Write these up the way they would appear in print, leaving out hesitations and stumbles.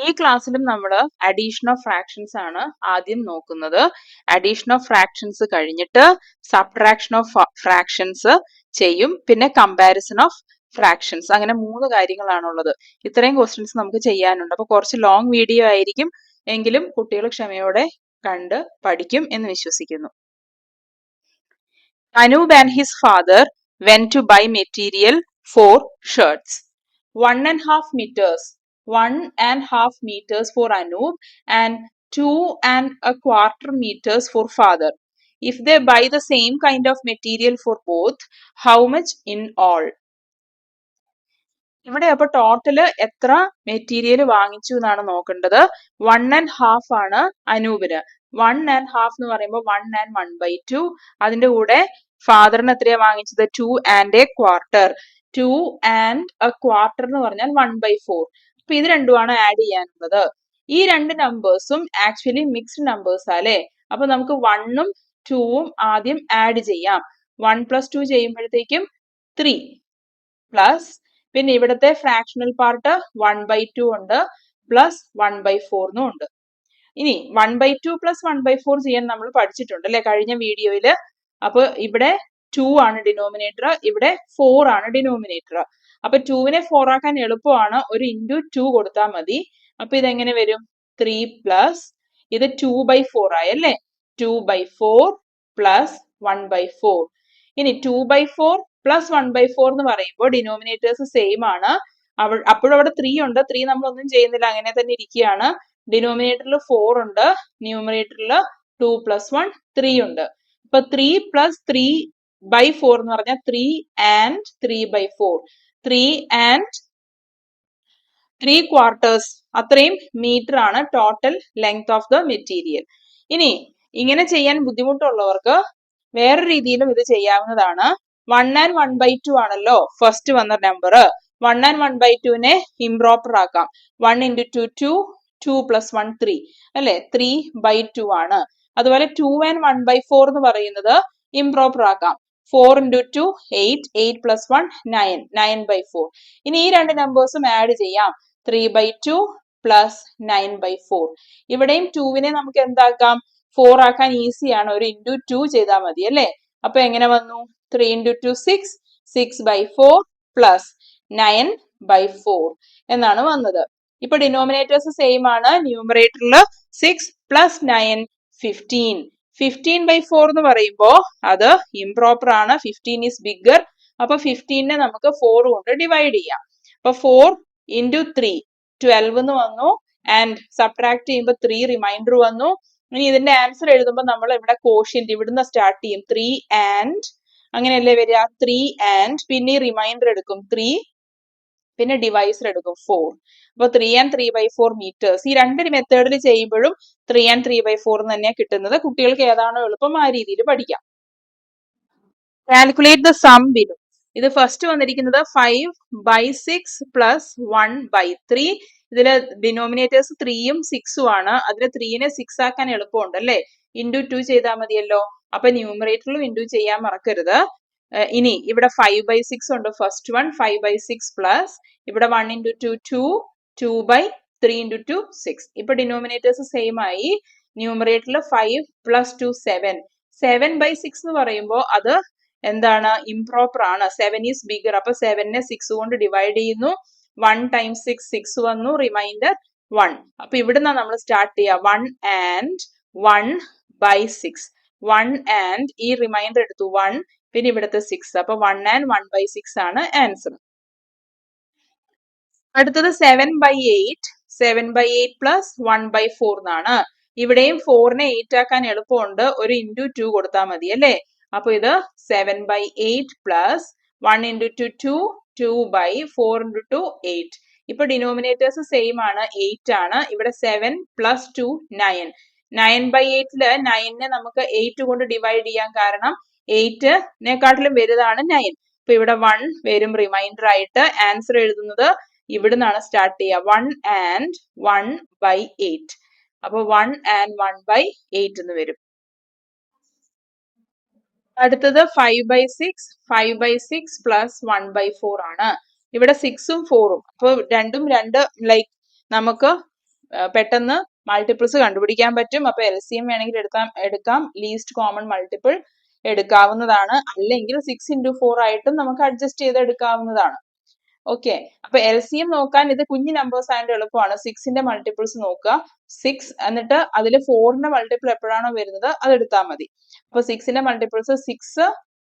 ഈ ക്ലാസ്സിലും നമ്മൾ അഡീഷൻ ഓഫ് ഫ്രാക്ഷൻസ് ആണ് ആദ്യം നോക്കുന്നത്. അഡീഷൻ ഓഫ് ഫ്രാക്ഷൻസ് കഴിഞ്ഞിട്ട് സബ്ട്രാക്ഷൻ ഓഫ് ഫ്രാക്ഷൻസ് ചെയ്യും, പിന്നെ കമ്പാരിസൺ ഓഫ് ഫ്രാക്ഷൻസ്. അങ്ങനെ 3 കാര്യങ്ങളാണുള്ളത്. ഇത്രയും ക്വസ്റ്റ്യൻസ് നമുക്ക് ചെയ്യാനുണ്ട്. അപ്പോൾ കുറച്ച് ലോങ് വീഡിയോ ആയിരിക്കും, എങ്കിലും കുട്ടികൾ ക്ഷമയോടെ കണ്ട് പഠിക്കും എന്ന് വിശ്വസിക്കുന്നു. Anoop and his father went to buy material for shirts. 1.5 meters. 1.5 meters for Anoop and 2.25 meters for father. If they buy the same kind of material for both, how much in all? ഇവിടെ അപ്പൊ total എത്ര material വാങ്ങിച്ചു എന്നാണ് നോക്കേണ്ടത്. 1.5 ആണ് അനൂപിന്. 1.5 എന്ന് പറയുമ്പോൾ 1 and 1/2. അതിന്റെ കൂടെ ഫാദറിന് എത്രയാ വാങ്ങിച്ചത്? 2.25. 2.25 എന്ന് പറഞ്ഞാൽ 1/4. അപ്പൊ ഇത് രണ്ടുമാണ് ആഡ് ചെയ്യാനുള്ളത്. ഈ രണ്ട് നമ്പേഴ്സും ആക്ച്വലി മിക്സ്ഡ് നമ്പേഴ്സ് അല്ലേ. അപ്പൊ നമുക്ക് 1ഉം 2ഉം ആദ്യം ആഡ് ചെയ്യാം. 1 + 2 ചെയ്യുമ്പോഴത്തേക്കും 3 പ്ലസ് പിന്നെ ഇവിടുത്തെ ഫ്രാക്ഷണൽ പാർട്ട് 1/2 ഉണ്ട്, പ്ലസ് 1/4 ഉണ്ട്. ഇനി 1/2 പ്ലസ് 1/4 ചെയ്യാൻ നമ്മൾ പഠിച്ചിട്ടുണ്ട് അല്ലെ കഴിഞ്ഞ വീഡിയോയില്. അപ്പൊ ഇവിടെ 2 ആണ് ഡിനോമിനേറ്റർ, ഇവിടെ 4 ആണ് ഡിനോമിനേറ്റർ. അപ്പൊ 2നെ 4 ആക്കാൻ എളുപ്പമാണ്, ഒരു ഇൻറ്റു 2 കൊടുത്താൽ മതി. അപ്പൊ ഇതെങ്ങനെ വരും? 3 പ്ലസ് ഇത് 2/4 ആയി അല്ലേ. 2/4 പ്ലസ് 1/4. ഇനി 2/4 പ്ലസ് 1/4 എന്ന് പറയുമ്പോൾ ഡിനോമിനേറ്റേഴ്സ് സെയിം ആണ്. അപ്പോഴും അവിടെ 3 ഉണ്ട്. 3 നമ്മൾ ഒന്നും ചെയ്യുന്നില്ല, അങ്ങനെ തന്നെ ഇരിക്കുകയാണ്. ഡിനോമിനേറ്ററിൽ 4 ഉണ്ട്, ന്യൂമറേറ്ററിൽ 2 + 1 3 ഉണ്ട്. അപ്പൊ 3 + 3/4 എന്ന് പറഞ്ഞാൽ 3 and 3/4. 3 and 3/4 അത്രയും മീറ്റർ ആണ് total length of the material. ഇനി ഇങ്ങനെ ചെയ്യാൻ ബുദ്ധിമുട്ടുള്ളവർക്ക് വേറെ രീതിയിലും ഇത് ചെയ്യാവുന്നതാണ്. 1 and 1/2 ആണല്ലോ ഫസ്റ്റ് വന്ന നമ്പർ. 1 and 1/2നെ ഇംപ്രോപ്പർ ആക്കാം. 1 × 2 2, 2 + 1 3 അല്ലെ. 3/2 ആണ്. അതുപോലെ 2 and 1/4 എന്ന് പറയുന്നത് ഇംപ്രോപ്പർ ആക്കാം. 4 × 2 8, 8 + 1 9, 9/4. ഇനി ഈ രണ്ട് നമ്പേഴ്സും ആഡ് ചെയ്യാം. 3/2 പ്ലസ് 9/4. ഇവിടെയും 2വിനെ നമുക്ക് എന്താക്കാം? 4 ആക്കാൻ ഈസിയാണ്, ഒരു ഇൻറ്റു 2 ചെയ്താൽ മതി അല്ലേ. അപ്പൊ എങ്ങനെ വന്നു? 3 × 2 6, 6/4 പ്ലസ് 9/4 എന്നാണ് വന്നത്. ഇപ്പൊ ഡിനോമിനേറ്റേഴ്സ് സെയിം ആണ്. ന്യൂമറേറ്ററിൽ 6 + 9 15. 15/4 എന്ന് പറയുമ്പോൾ അത് ഇംപ്രോപ്പർ ആണ്. 15 ഈസ് ബിഗർ. അപ്പൊ 15നെ നമുക്ക് 4 കൊണ്ട് ഡിവൈഡ് ചെയ്യാം. അപ്പൊ 4 × 3 12 എന്ന് വന്നു. ആൻഡ് സബ്ട്രാക്ട് ചെയ്യുമ്പോൾ 3 റിമൈൻഡർ വന്നു. ഇനി ഇതിന്റെ ആൻസർ എഴുതുമ്പോൾ നമ്മൾ ഇവിടെ കോഷ്യന്റ് ഇവിടുന്ന് സ്റ്റാർട്ട് ചെയ്യും. 3 and അങ്ങനെയല്ലേ വരിക. 3 and പിന്നെ റിമൈൻഡർ എടുക്കും 3, പിന്നെ ഡിവൈസർ എടുക്കും 4. അപ്പൊ 3 and 3/4 meters. ഈ രണ്ട് മെത്തേഡിൽ ചെയ്യുമ്പോഴും 3 and 3/4 തന്നെയാണ് കിട്ടുന്നത്. കുട്ടികൾക്ക് ഏതാണോ എളുപ്പം ആ രീതിയിൽ പഠിക്കാം. Calculate the sum below. ഇത് ഫസ്റ്റ് വന്നിരിക്കുന്നത് 5/6 പ്ലസ് 1/3. ഇതില് ഡിനോമിനേറ്റേഴ്സ് 3ഉം 6ഉം ആണ്. അതിൽ 3നെ 6 ആക്കാൻ എളുപ്പമുണ്ട് അല്ലെ. ഇൻറ്റു 2 ചെയ്താൽ മതിയല്ലോ. അപ്പൊ ന്യൂമറേറ്ററിലും ഇൻറ്റു ചെയ്യാൻ മറക്കരുത്. ഇനി ഇവിടെ 5/6 ഉണ്ട് ഫസ്റ്റ് വൺ. 5/6 പ്ലസ് ഇവിടെ 1 × 2 2, 2/3 × 2 6. ഇപ്പൊ ഡിനോമിനേറ്റേഴ്സ് സെയിം ആയി. ന്യൂമറേറ്ററിൽ 5 + 2 7. 7/6 എന്ന് പറയുമ്പോൾ അത് എന്താണ്? ഇംപ്രോപ്പർ ആണ്. 7 ഈസ് ബിഗർ. അപ്പൊ 7നെ 6 കൊണ്ട് ഡിവൈഡ് ചെയ്യുന്നു. 1 × 6 6 വന്നു, റിമൈൻഡർ 1. അപ്പൊ ഇവിടുന്ന് നമ്മൾ സ്റ്റാർട്ട് ചെയ്യുക. 1 and 1/6. 1 and ഈ റിമൈൻഡർ എടുത്തു 1, പിന്നെ ഇവിടുത്തെ 6. അപ്പൊ 1 and 1/6 ആണ് ആൻസർ. അടുത്തത് 7/8. 7/8 പ്ലസ് 1/4 എന്നാണ്. ഇവിടെയും 4നെ 8 ആക്കാൻ എളുപ്പമുണ്ട്, ഒരു ഇൻറ്റു 2 കൊടുത്താൽ മതി അല്ലേ. അപ്പൊ ഇത് 7/8 പ്ലസ് 1 × 2 2, 2/4 × 2 8. ഇപ്പൊ ഡിനോമിനേറ്റേഴ്സ് സെയിം ആണ്, 8 ആണ്. ഇവിടെ 7 + 2 9. 9/8ല് 9നെ നമുക്ക് 8 കൊണ്ട് ഡിവൈഡ് ചെയ്യാൻ, കാരണം 8നെക്കാട്ടിലും വലുതാണ് 9. അപ്പൊ ഇവിടെ 1 വരും റിമൈൻഡർ ആയിട്ട്. ആൻസർ എഴുതുന്നത് ഇവിടുന്നാണ് സ്റ്റാർട്ട് ചെയ്യുക. 1 and 1/8. അപ്പൊ 1 and 1/8 എന്ന് വരും. അടുത്തത് 5/6. 5/6 പ്ലസ് 1/4 ആണ്. ഇവിടെ 6ഉം 4ഉം. അപ്പൊ രണ്ടും രണ്ട് ലൈക്ക് നമുക്ക് പെട്ടെന്ന് മൾട്ടിപ്പിൾസ് കണ്ടുപിടിക്കാൻ പറ്റും. അപ്പൊ LCM വേണമെങ്കിൽ എടുക്കാം ലീസ്റ്റ് കോമൺ മൾട്ടിപ്പിൾ എടുക്കാവുന്നതാണ്. അല്ലെങ്കിൽ 6 × 4 ആയിട്ടും നമുക്ക് അഡ്ജസ്റ്റ് ചെയ്ത് എടുക്കാവുന്നതാണ്. ഓക്കെ, അപ്പൊ LCM നോക്കാൻ ഇത് കുഞ്ഞു നമ്പേഴ്സ് ആയതുകൊണ്ട് എളുപ്പമാണ്. 6ന്റെ മൾട്ടിപ്പിൾസ് നോക്കുക, 6 എന്നിട്ട് അതിൽ 4ന്റെ മൾട്ടിപ്പിൾ എപ്പോഴാണോ വരുന്നത് അത് എടുത്താൽ മതി. അപ്പൊ 6ന്റെ മൾട്ടിപ്പിൾസ് 6,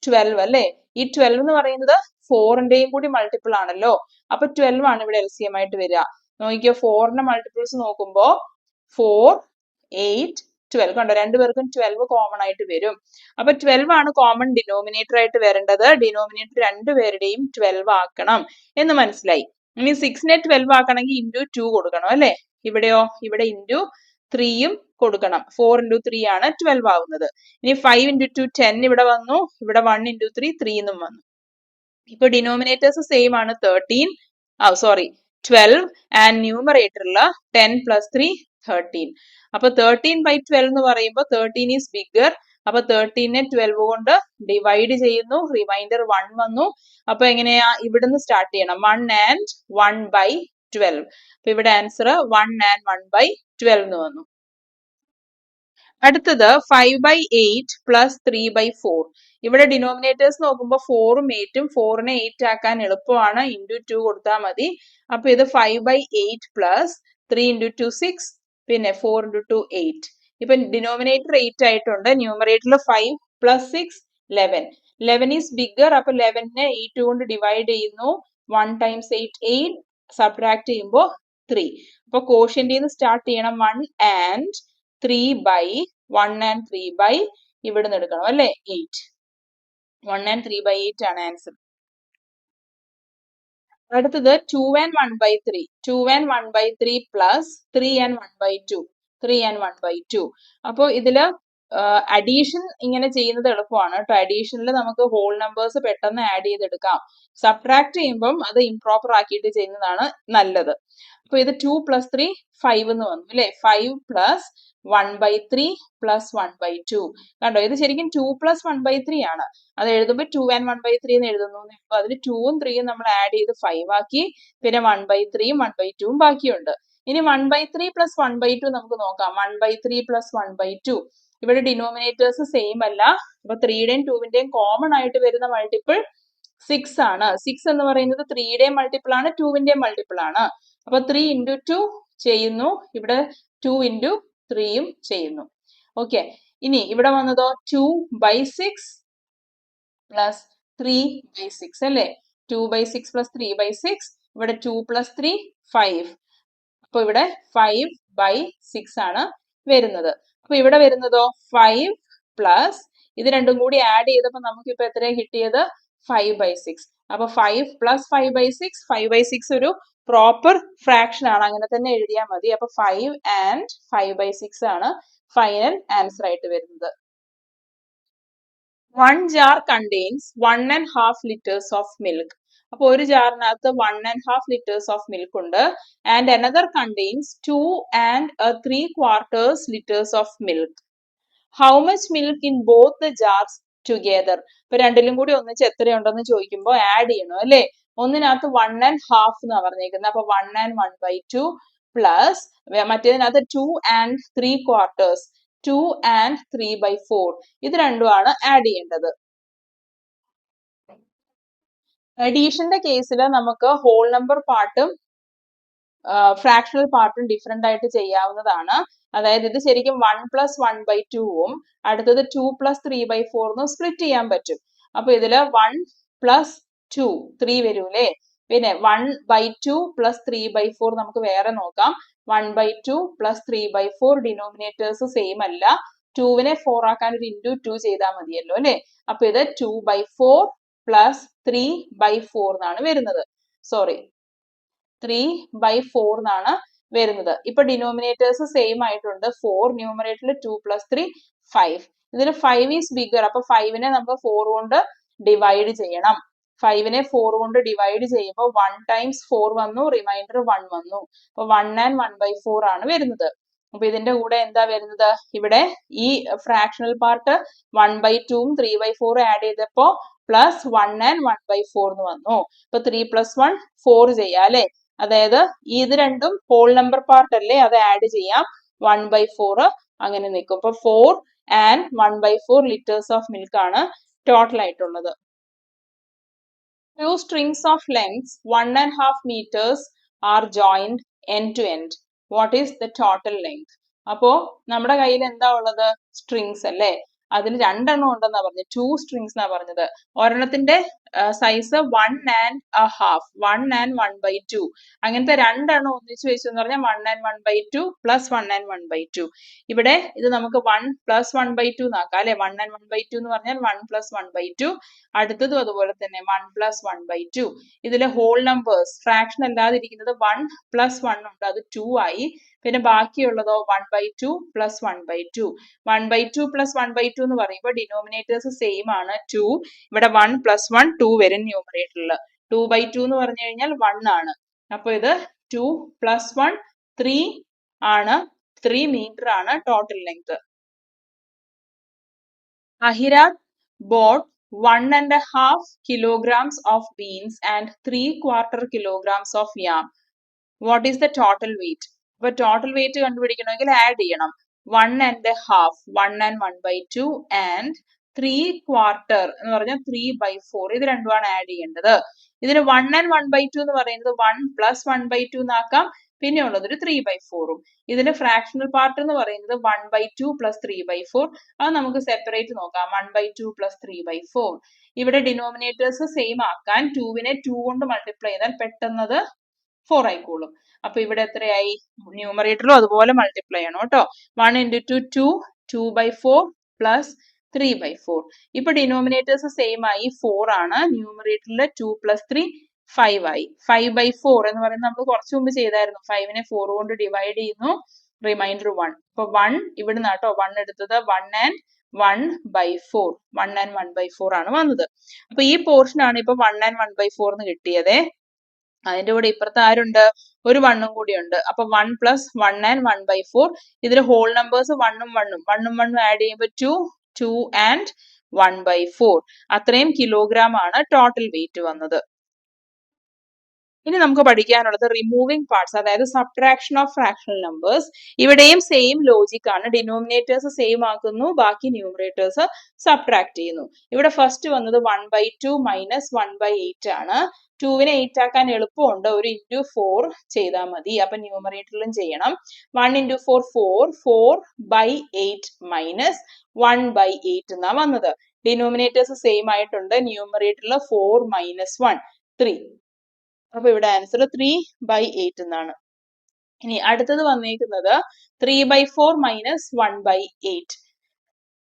12 അല്ലേ? ഈ 12 എന്ന് പറയുന്നത് 4ന്റെയും കൂടി മൾട്ടിപ്പിൾ ആണല്ലോ. അപ്പൊ 12 ആണ് ഇവിടെ LCM ആയിട്ട് വരിക. നോക്കിയോ, 4ന്റെ മൾട്ടിപ്പിൾസ് നോക്കുമ്പോ 4, 8, 12 കണ്ടോ, രണ്ടുപേർക്കും 12 കോമൺ ആയിട്ട് വരും. അപ്പൊ 12 ആണ് കോമൺ ഡിനോമിനേറ്റർ ആയിട്ട് വരേണ്ടത്. ഡിനോമിനേറ്റർ രണ്ടുപേരുടെയും 12 ആക്കണം എന്ന് മനസ്സിലായി. ഇനി 6നെ 12 ആക്കണമെങ്കിൽ × 2 കൊടുക്കണം അല്ലെ? ഇവിടെയോ, ഇവിടെ × 3യും കൊടുക്കണം. 4 × 3 ആണ് 12 ആവുന്നത്. ഇനി 5 × 2 10 ഇവിടെ വന്നു. ഇവിടെ 1 × 3 3 എന്നും വന്നു. ഇപ്പൊ ഡിനോമിനേറ്റേഴ്സ് സെയിം ആണ്, 12 ആൻഡ് ന്യൂമറേറ്ററിൽ 10 + 3 13. അപ്പൊ 13/12 എന്ന് പറയുമ്പോൾ 13 ഈസ് ബിഗർ. അപ്പൊ 13നെ 12 കൊണ്ട് ഡിവൈഡ് ചെയ്യുന്നു, റിമൈൻഡർ 1 വന്നു. അപ്പൊ എങ്ങനെയാ, ഇവിടുന്ന് സ്റ്റാർട്ട് ചെയ്യണം, 1 and 1/12. അപ്പൊ ഇവിടെ ആൻസർ 1 and 1/12 എന്ന് വന്നു. അടുത്തത് 5/8 + 3/4. ഇവിടെ ഡിനോമിനേറ്റേഴ്സ് നോക്കുമ്പോൾ 4ഉം 8ഉം, 4നെ 8 ആക്കാൻ എളുപ്പമാണ്, × 2 കൊടുത്താൽ മതി. അപ്പൊ ഇത് 5/8 + 3 × 2 6, പിന്നെ 4 × 2 8. ഇപ്പൊ ഡിനോമിനേറ്റർ 8 ആയിട്ടുണ്ട്, ന്യൂമറേറ്ററിൽ 5 + 6 11. 11 ഈസ് ബിഗർ. അപ്പൊ 11നെ 8 കൊണ്ട് ഡിവൈഡ് ചെയ്യുന്നു, 1 × 8 8, സബ്ട്രാക്ട് ചെയ്യുമ്പോൾ 3. അപ്പൊ കോഷ്യന്റിന്ന് സ്റ്റാർട്ട് ചെയ്യണം, 1 and 3/1 ഇവിടുന്ന് എടുക്കണം അല്ലെ, 8. 1 and 3/8 ആണ് ആൻസർ. അടുത്തത് 2 and 1/3. 2 and 1/3 + 3 and 1/2. 3 and 1/2. അപ്പൊ ഇതില് അഡീഷൻ ഇങ്ങനെ ചെയ്യുന്നത് എളുപ്പമാണ് കേട്ടോ. അഡീഷനിൽ നമുക്ക് ഹോൾ നമ്പേഴ്സ് പെട്ടെന്ന് ആഡ് ചെയ്തെടുക്കാം. സബ്ട്രാക്ട് ചെയ്യുമ്പം അത് ഇംപ്രോപ്പർ ആക്കിയിട്ട് ചെയ്യുന്നതാണ് നല്ലത്. അപ്പൊ ഇത് 2 + 3 5 എന്ന് വന്നു അല്ലെ. 5 + 1/3 + 1/2. കണ്ടോ, ഇത് ശരിക്കും 2 + 1/3 ആണ്. അത് എഴുതുമ്പോൾ 2 and 1/3 എന്ന് എഴുതുന്നു. അതിൽ 2ഉം 3ഉം നമ്മൾ ആഡ് ചെയ്ത് 5 ആക്കി. പിന്നെ 1/3ഉം 1/2ഉം ബാക്കിയുണ്ട്. ഇനി 1/3 + 1/2 നമുക്ക് നോക്കാം. 1/3 + 1/2. ഇവിടെ ഡിനോമിനേറ്റേഴ്സ് സെയിം അല്ല. അപ്പൊ 3യുടെയും 2വിന്റെയും കോമൺ ആയിട്ട് വരുന്ന മൾട്ടിപ്പിൾ 6 ആണ്. 6 എന്ന് പറയുന്നത് 3യുടെയും മൾട്ടിപ്പിൾ ആണ്, 2വിന്റെയും മൾട്ടിപ്പിൾ ആണ്. അപ്പൊ 3 × 2 ചെയ്യുന്നു, ഇവിടെ 2 × 3യും ചെയ്യുന്നു. ഓക്കെ, ഇനി ഇവിടെ വന്നതോ 2/6 + 3/6 അല്ലെ. 2/6 + 3/6. ഇവിടെ 2 + 3 5. അപ്പൊ ഇവിടെ 5/6 ആണ് വരുന്നത്. അപ്പൊ ഇവിടെ വരുന്നതോ 5 + ഇത് രണ്ടും കൂടി ആഡ് ചെയ്തപ്പോൾ നമുക്ക് ഇപ്പൊ എത്രയാണ് കിട്ടിയത്, 5/6. അപ്പൊ 5 + 5/6. 5/6 ഒരു പ്രോപ്പർ ഫ്രാക്ഷൻ ആണ്, അങ്ങനെ തന്നെ എഴുതിയാൽ മതി. അപ്പൊ 5 and 5/6 ആണ് ഫൈനൽ ആൻസർ ആയിട്ട് വരുന്നത്. 1 jar contains 1½ liters of milk. അപ്പൊ ഒരു ജാറിനകത്ത് 1½ liters of milk ഉണ്ട്. And another contains 2 and 3/4 liters of milk. How much milk in both the jars together? ഇപ്പൊ രണ്ടിലും കൂടി ഒന്നിച്ച് എത്രയുണ്ടെന്ന് ചോദിക്കുമ്പോൾ ആഡ് ചെയ്യണം അല്ലെ. ഒന്നിനകത്ത് 1½ എന്നാ പറഞ്ഞേക്കുന്നത്. അപ്പൊ 1 and 1/2 പ്ലസ് മറ്റേതിനകത്ത് 2 and 3/4, 2 and 3/4. ഇത് രണ്ടുമാണ് ആഡ് ചെയ്യേണ്ടത്. അഡീഷന്റെ കേസിൽ നമുക്ക് ഹോൾ നമ്പർ പാർട്ടും ഫ്രാക്ഷണൽ പാർട്ടും ഡിഫറെന്റ് ആയിട്ട് ചെയ്യാവുന്നതാണ്. അതായത് ഇത് ശരിക്കും 1 + 1/2ഉം അടുത്തത് 2 + 3/4 സ്പ്ലിറ്റ് ചെയ്യാൻ പറ്റും. അപ്പൊ ഇതില് 1 + 2 3 വരൂലേ. പിന്നെ 1/2 + 3/4 നമുക്ക് വേറെ നോക്കാം. 1/2 + 3/4 ഡിനോമിനേറ്റേഴ്സ് സെയിം അല്ല. 2വിനെ 4 ആക്കാൻ ഒരു × 2 ചെയ്താൽ മതിയല്ലോ അല്ലെ. അപ്പൊ ഇത് 2/4 + 3/4 എന്നാണ് വരുന്നത്. 3/4 എന്നാണ് വരുന്നത്. ഇപ്പൊ ഡിനോമിനേറ്റേഴ്സ് സെയിം ആയിട്ടുണ്ട്. 4 ന്യൂമറേറ്ററിൽ 2 + 3 5. ഇതിൽ 5 ഈസ് ബിഗർ. അപ്പൊ 5നെ നമ്മൾ 4 കൊണ്ട് ഡിവൈഡ് ചെയ്യണം. 5നെ 4 കൊണ്ട് ഡിവൈഡ് ചെയ്യുമ്പോൾ 1 × 4 വന്നു, റിമൈൻഡർ 1 വന്നു. അപ്പൊ 1 and 1/4 ആണ് വരുന്നത്. അപ്പൊ ഇതിന്റെ കൂടെ എന്താ വരുന്നത്, ഇവിടെ ഈ ഫ്രാക്ഷണൽ പാർട്ട് 1/2ഉം 3/4 ആഡ് ചെയ്തപ്പോ +1 and 1/4 എന്ന് വന്നു. അപ്പൊ 3 + 1 4 ചെയ്യാം അല്ലെ. അതായത് ഇത് രണ്ടും ഹോൾ നമ്പർ പാർട്ട് അല്ലേ, അത് ആഡ് ചെയ്യാം. 1/4 അങ്ങനെ നിൽക്കും. അപ്പൊ 4 and 1/4 liters ഓഫ് മിൽക്ക് ആണ് ടോട്ടൽ ആയിട്ടുള്ളത്. Two strings of lengths 1.5 meters are joined end to end. What is the total length? അപ്പോ നമ്മുടെ കയ്യിൽ എന്താ ഉള്ളത്? സ്ട്രിങ്സ് അല്ലേ? അതിൽ രണ്ടെണ്ണം ഉണ്ടെന്നാ പറഞ്ഞത്. 2 strings എന്നാ പറഞ്ഞത്. ഒരെണ്ണത്തിന്റെ സൈസ് 1.5, 1 and 1/2. അങ്ങനത്തെ രണ്ടെണ്ണം ഒന്നിച്ച് വെച്ചു എന്ന് പറഞ്ഞാൽ 1 and 1/2 പ്ലസ് 1 and 1/2. ഇവിടെ ഇത് നമുക്ക് 1 plus 1/2 എന്നാക്കാം അല്ലെ. 1 and 1/2 എന്ന് പറഞ്ഞാൽ 1 plus 1/2. അടുത്തതും അതുപോലെ തന്നെ 1 plus 1/2. ഇതിലെ ഹോൾ നമ്പേഴ്സ് ഫ്രാക്ഷൻ അല്ലാതിരിക്കുന്നത് 1 plus 1 ഉണ്ട്, അത് 2 ആയി. പിന്നെ ബാക്കിയുള്ളതോ 1/2 plus 1/2. 1/2 plus 1/2 എന്ന് പറയുമ്പോൾ ഡിനോമിനേറ്റേഴ്സ് സെയിം ആണ്, 2. ഇവിടെ 1 plus 1 2 വരും ന്യൂമറേറ്ററിൽ. 2/2 എന്ന് പറഞ്ഞു കഴിഞ്ഞാൽ 1 ആണ്. അപ്പൊ ഇത് 2 plus 1 3 ആണ്. 3 മീറ്റർ ആണ് total length. Ahirat bought 1.5 kilograms of beans and 3/4 kilograms of yam. What is the total weight? അപ്പൊ ടോട്ടൽ വെയിറ്റ് കണ്ടുപിടിക്കണമെങ്കിൽ ആഡ് ചെയ്യണം. 1.5, 1 and 1/2 and 3/4 എന്ന് പറഞ്ഞാൽ 3/4. ഇത് രണ്ടുമാണ് ആഡ് ചെയ്യേണ്ടത്. ഇതിന് 1 and 1/2 എന്ന് പറയുന്നത് 1 plus 1/2 എന്നാക്കാം. പിന്നെ ഉള്ളത് ഒരു 3/4. ഇതിന്റെ ഫ്രാക്ഷണൽ പാർട്ട് എന്ന് പറയുന്നത് 1/2 plus 3/4. അത് നമുക്ക് സെപ്പറേറ്റ് നോക്കാം. 1/2 plus 3/4. ഇവിടെ ഡിനോമിനേറ്റേഴ്സ് സെയിം ആക്കാൻ 2വിനെ 2 കൊണ്ട് മൾട്ടിപ്ലൈ ചെയ്താൽ പെട്ടെന്നത് 4 ആയിക്കോളും. അപ്പൊ ഇവിടെ എത്രയായി? ന്യൂമറേറ്ററിലും അതുപോലെ മൾട്ടിപ്ലൈ ചെയ്യണം കേട്ടോ. 1 into 2 2, 2/4 plus 3/4. ഇപ്പൊ ഡിനോമിനേറ്റേഴ്സ് സെയിം ആയി, 4 ആണ്. ന്യൂമറേറ്ററിൽ 2 plus 3 5 ആയി. 5/4 എന്ന് പറയുന്നത് നമ്മൾ കുറച്ചു മുമ്പ് ചെയ്തായിരുന്നു. 5നെ 4 കൊണ്ട് ഡിവൈഡ് ചെയ്യുന്നു, റിമൈൻഡർ 1. അപ്പൊ 1 ഇവിടുന്ന് കേട്ടോ 1 എടുത്തത്. 1 and 1/4. 1 and 1/4 ആണ് വന്നത്. അപ്പൊ ഈ പോർഷൻ ആണ് ഇപ്പൊ 1 and 1/4 എന്ന് കിട്ടിയത്. അതിന്റെ കൂടെ ഇപ്പുറത്ത് ആരുണ്ട്? ഒരു 1ഉം കൂടി ഉണ്ട്. അപ്പൊ 1 plus 1 and 1/4. ഇതിൽ ഹോൾ നമ്പേഴ്സ് 1ഉം 1ഉം ആഡ് ചെയ്യുമ്പോൾ 2, 2 and 1/4. അത്രയും കിലോഗ്രാം ആണ് ടോട്ടൽ വെയിറ്റ് വന്നത്. ഇനി നമുക്ക് പഠിക്കാനുള്ളത് റിമൂവിംഗ് പാർട്സ്, അതായത് സബ്ട്രാക്ഷൻ ഓഫ് ഫ്രാക്ഷണൽ നമ്പേഴ്സ്. ഇവിടെയും സെയിം ലോജിക് ആണ്. ഡിനോമിനേറ്റേഴ്സ് സെയിം ആക്കുന്നു, ബാക്കി ന്യൂമറേറ്റേഴ്സ് സബ്ട്രാക്ട് ചെയ്യുന്നു. ഇവിടെ ഫസ്റ്റ് വന്നത് 1/2 minus 1/8 ആണ്. 2വിനെ 8 ആക്കാൻ എളുപ്പമുണ്ട്, ഒരു into 4 ചെയ്താൽ മതി. അപ്പൊ ന്യൂമറേറ്ററിലും ചെയ്യണം. 1 into 4 4, 4/8 minus 1/8 എന്നാ വന്നത്. ഡിനോമിനേറ്റേഴ്സ് സെയിം ആയിട്ടുണ്ട്. ന്യൂമറേറ്ററിൽ 4 minus 1 3. അപ്പൊ ഇവിടെ ആൻസർ 3/8 എന്നാണ്. ഇനി അടുത്തത് വന്നേക്കുന്നത് 3/4 minus 1/8.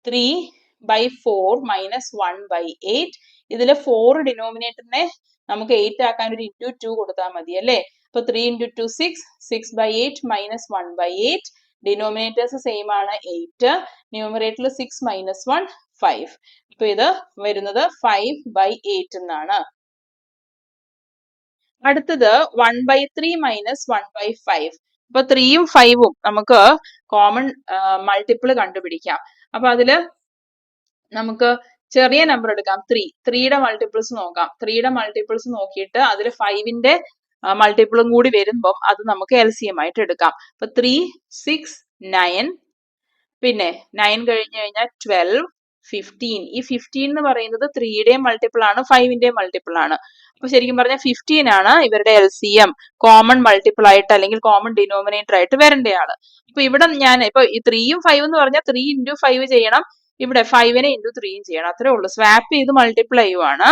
3/4 minus 1/8. ഇതില് 4 ഡിനോമിനേറ്ററിനെ നമുക്ക് 8 ആക്കാൻ ഒരു into 2 കൊടുത്താൽ മതി അല്ലേ. അപ്പൊ 3 into 2 6, 6/8 minus 1/8. ഡിനോമിനേറ്റേഴ്സ് സെയിം ആണ്, 8. ന്യൂമറേറ്ററിൽ 6 minus 1 5. അപ്പൊ ഇത് വരുന്നത് 5/8 എന്നാണ്. അടുത്തത് 1/3 minus 1/5. അപ്പൊ 3യും 5ഉം നമുക്ക് കോമൺ മൾട്ടിപ്പിൾ കണ്ടുപിടിക്കാം. അപ്പൊ അതില് നമുക്ക് ചെറിയ നമ്പർ എടുക്കാം, 3. 3യുടെ മൾട്ടിപ്പിൾസ് നോക്കാം. 3യുടെ മൾട്ടിപ്പിൾസ് നോക്കിയിട്ട് അതിൽ 5ന്റെ മൾട്ടിപ്പിളും കൂടി വരുമ്പം അത് നമുക്ക് LCM ആയിട്ട് എടുക്കാം. അപ്പൊ 3, 6, 9. പിന്നെ 9 കഴിഞ്ഞു കഴിഞ്ഞാൽ 12, 15. ഈ 15 എന്ന് പറയുന്നത് 3യുടെയും മൾട്ടിപ്പിൾ ആണ്, 5ന്റെയും മൾട്ടിപ്പിൾ ആണ്. അപ്പൊ ശരിക്കും പറഞ്ഞാൽ 15 ആണ് ഇവരുടെ LCM, കോമൺ മൾട്ടിപ്പിൾ ആയിട്ട് അല്ലെങ്കിൽ കോമൺ ഡിനോമിനേറ്റർ ആയിട്ട് വരേണ്ടയാണ്. അപ്പൊ ഇവിടെ ഞാൻ ഇപ്പൊ ഈ 3യും 5 എന്ന് പറഞ്ഞാൽ 3 into 5 ചെയ്യണം. ഇവിടെ 5നെ into 3യും ചെയ്യണം. അത്രേ ഉള്ളൂ. സ്വാപ്പ് ചെയ്ത് മൾട്ടിപ്ലൈ ചെയ്യുവാണ്.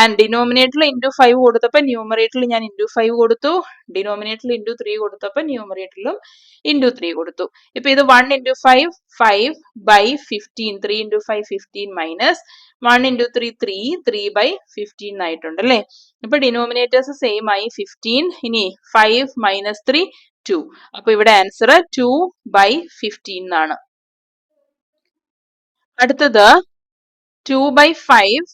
ആൻഡ് ഡിനോമിനേറ്ററിൽ into 5 കൊടുത്തപ്പോൾ ന്യൂമറേറ്ററിൽ ഞാൻ into 5 കൊടുത്തു. ഡിനോമിനേറ്ററിൽ into 3 കൊടുത്തപ്പോൾ ന്യൂമറേറ്ററിലും into 3 കൊടുത്തു. ഇപ്പൊ ഇത് 1 into 5 5/15. 3 into 5 15 minus 1 into 3 3, 3/15 ആയിട്ടുണ്ട് അല്ലേ. ഇപ്പൊ ഡിനോമിനേറ്റേഴ്സ് സെയിം ആയി, 15. ഇനി 5 minus 3 2. അപ്പൊ ഇവിടെ ആൻസർ 2/15 എന്നാണ്. അടുത്തത് 2/5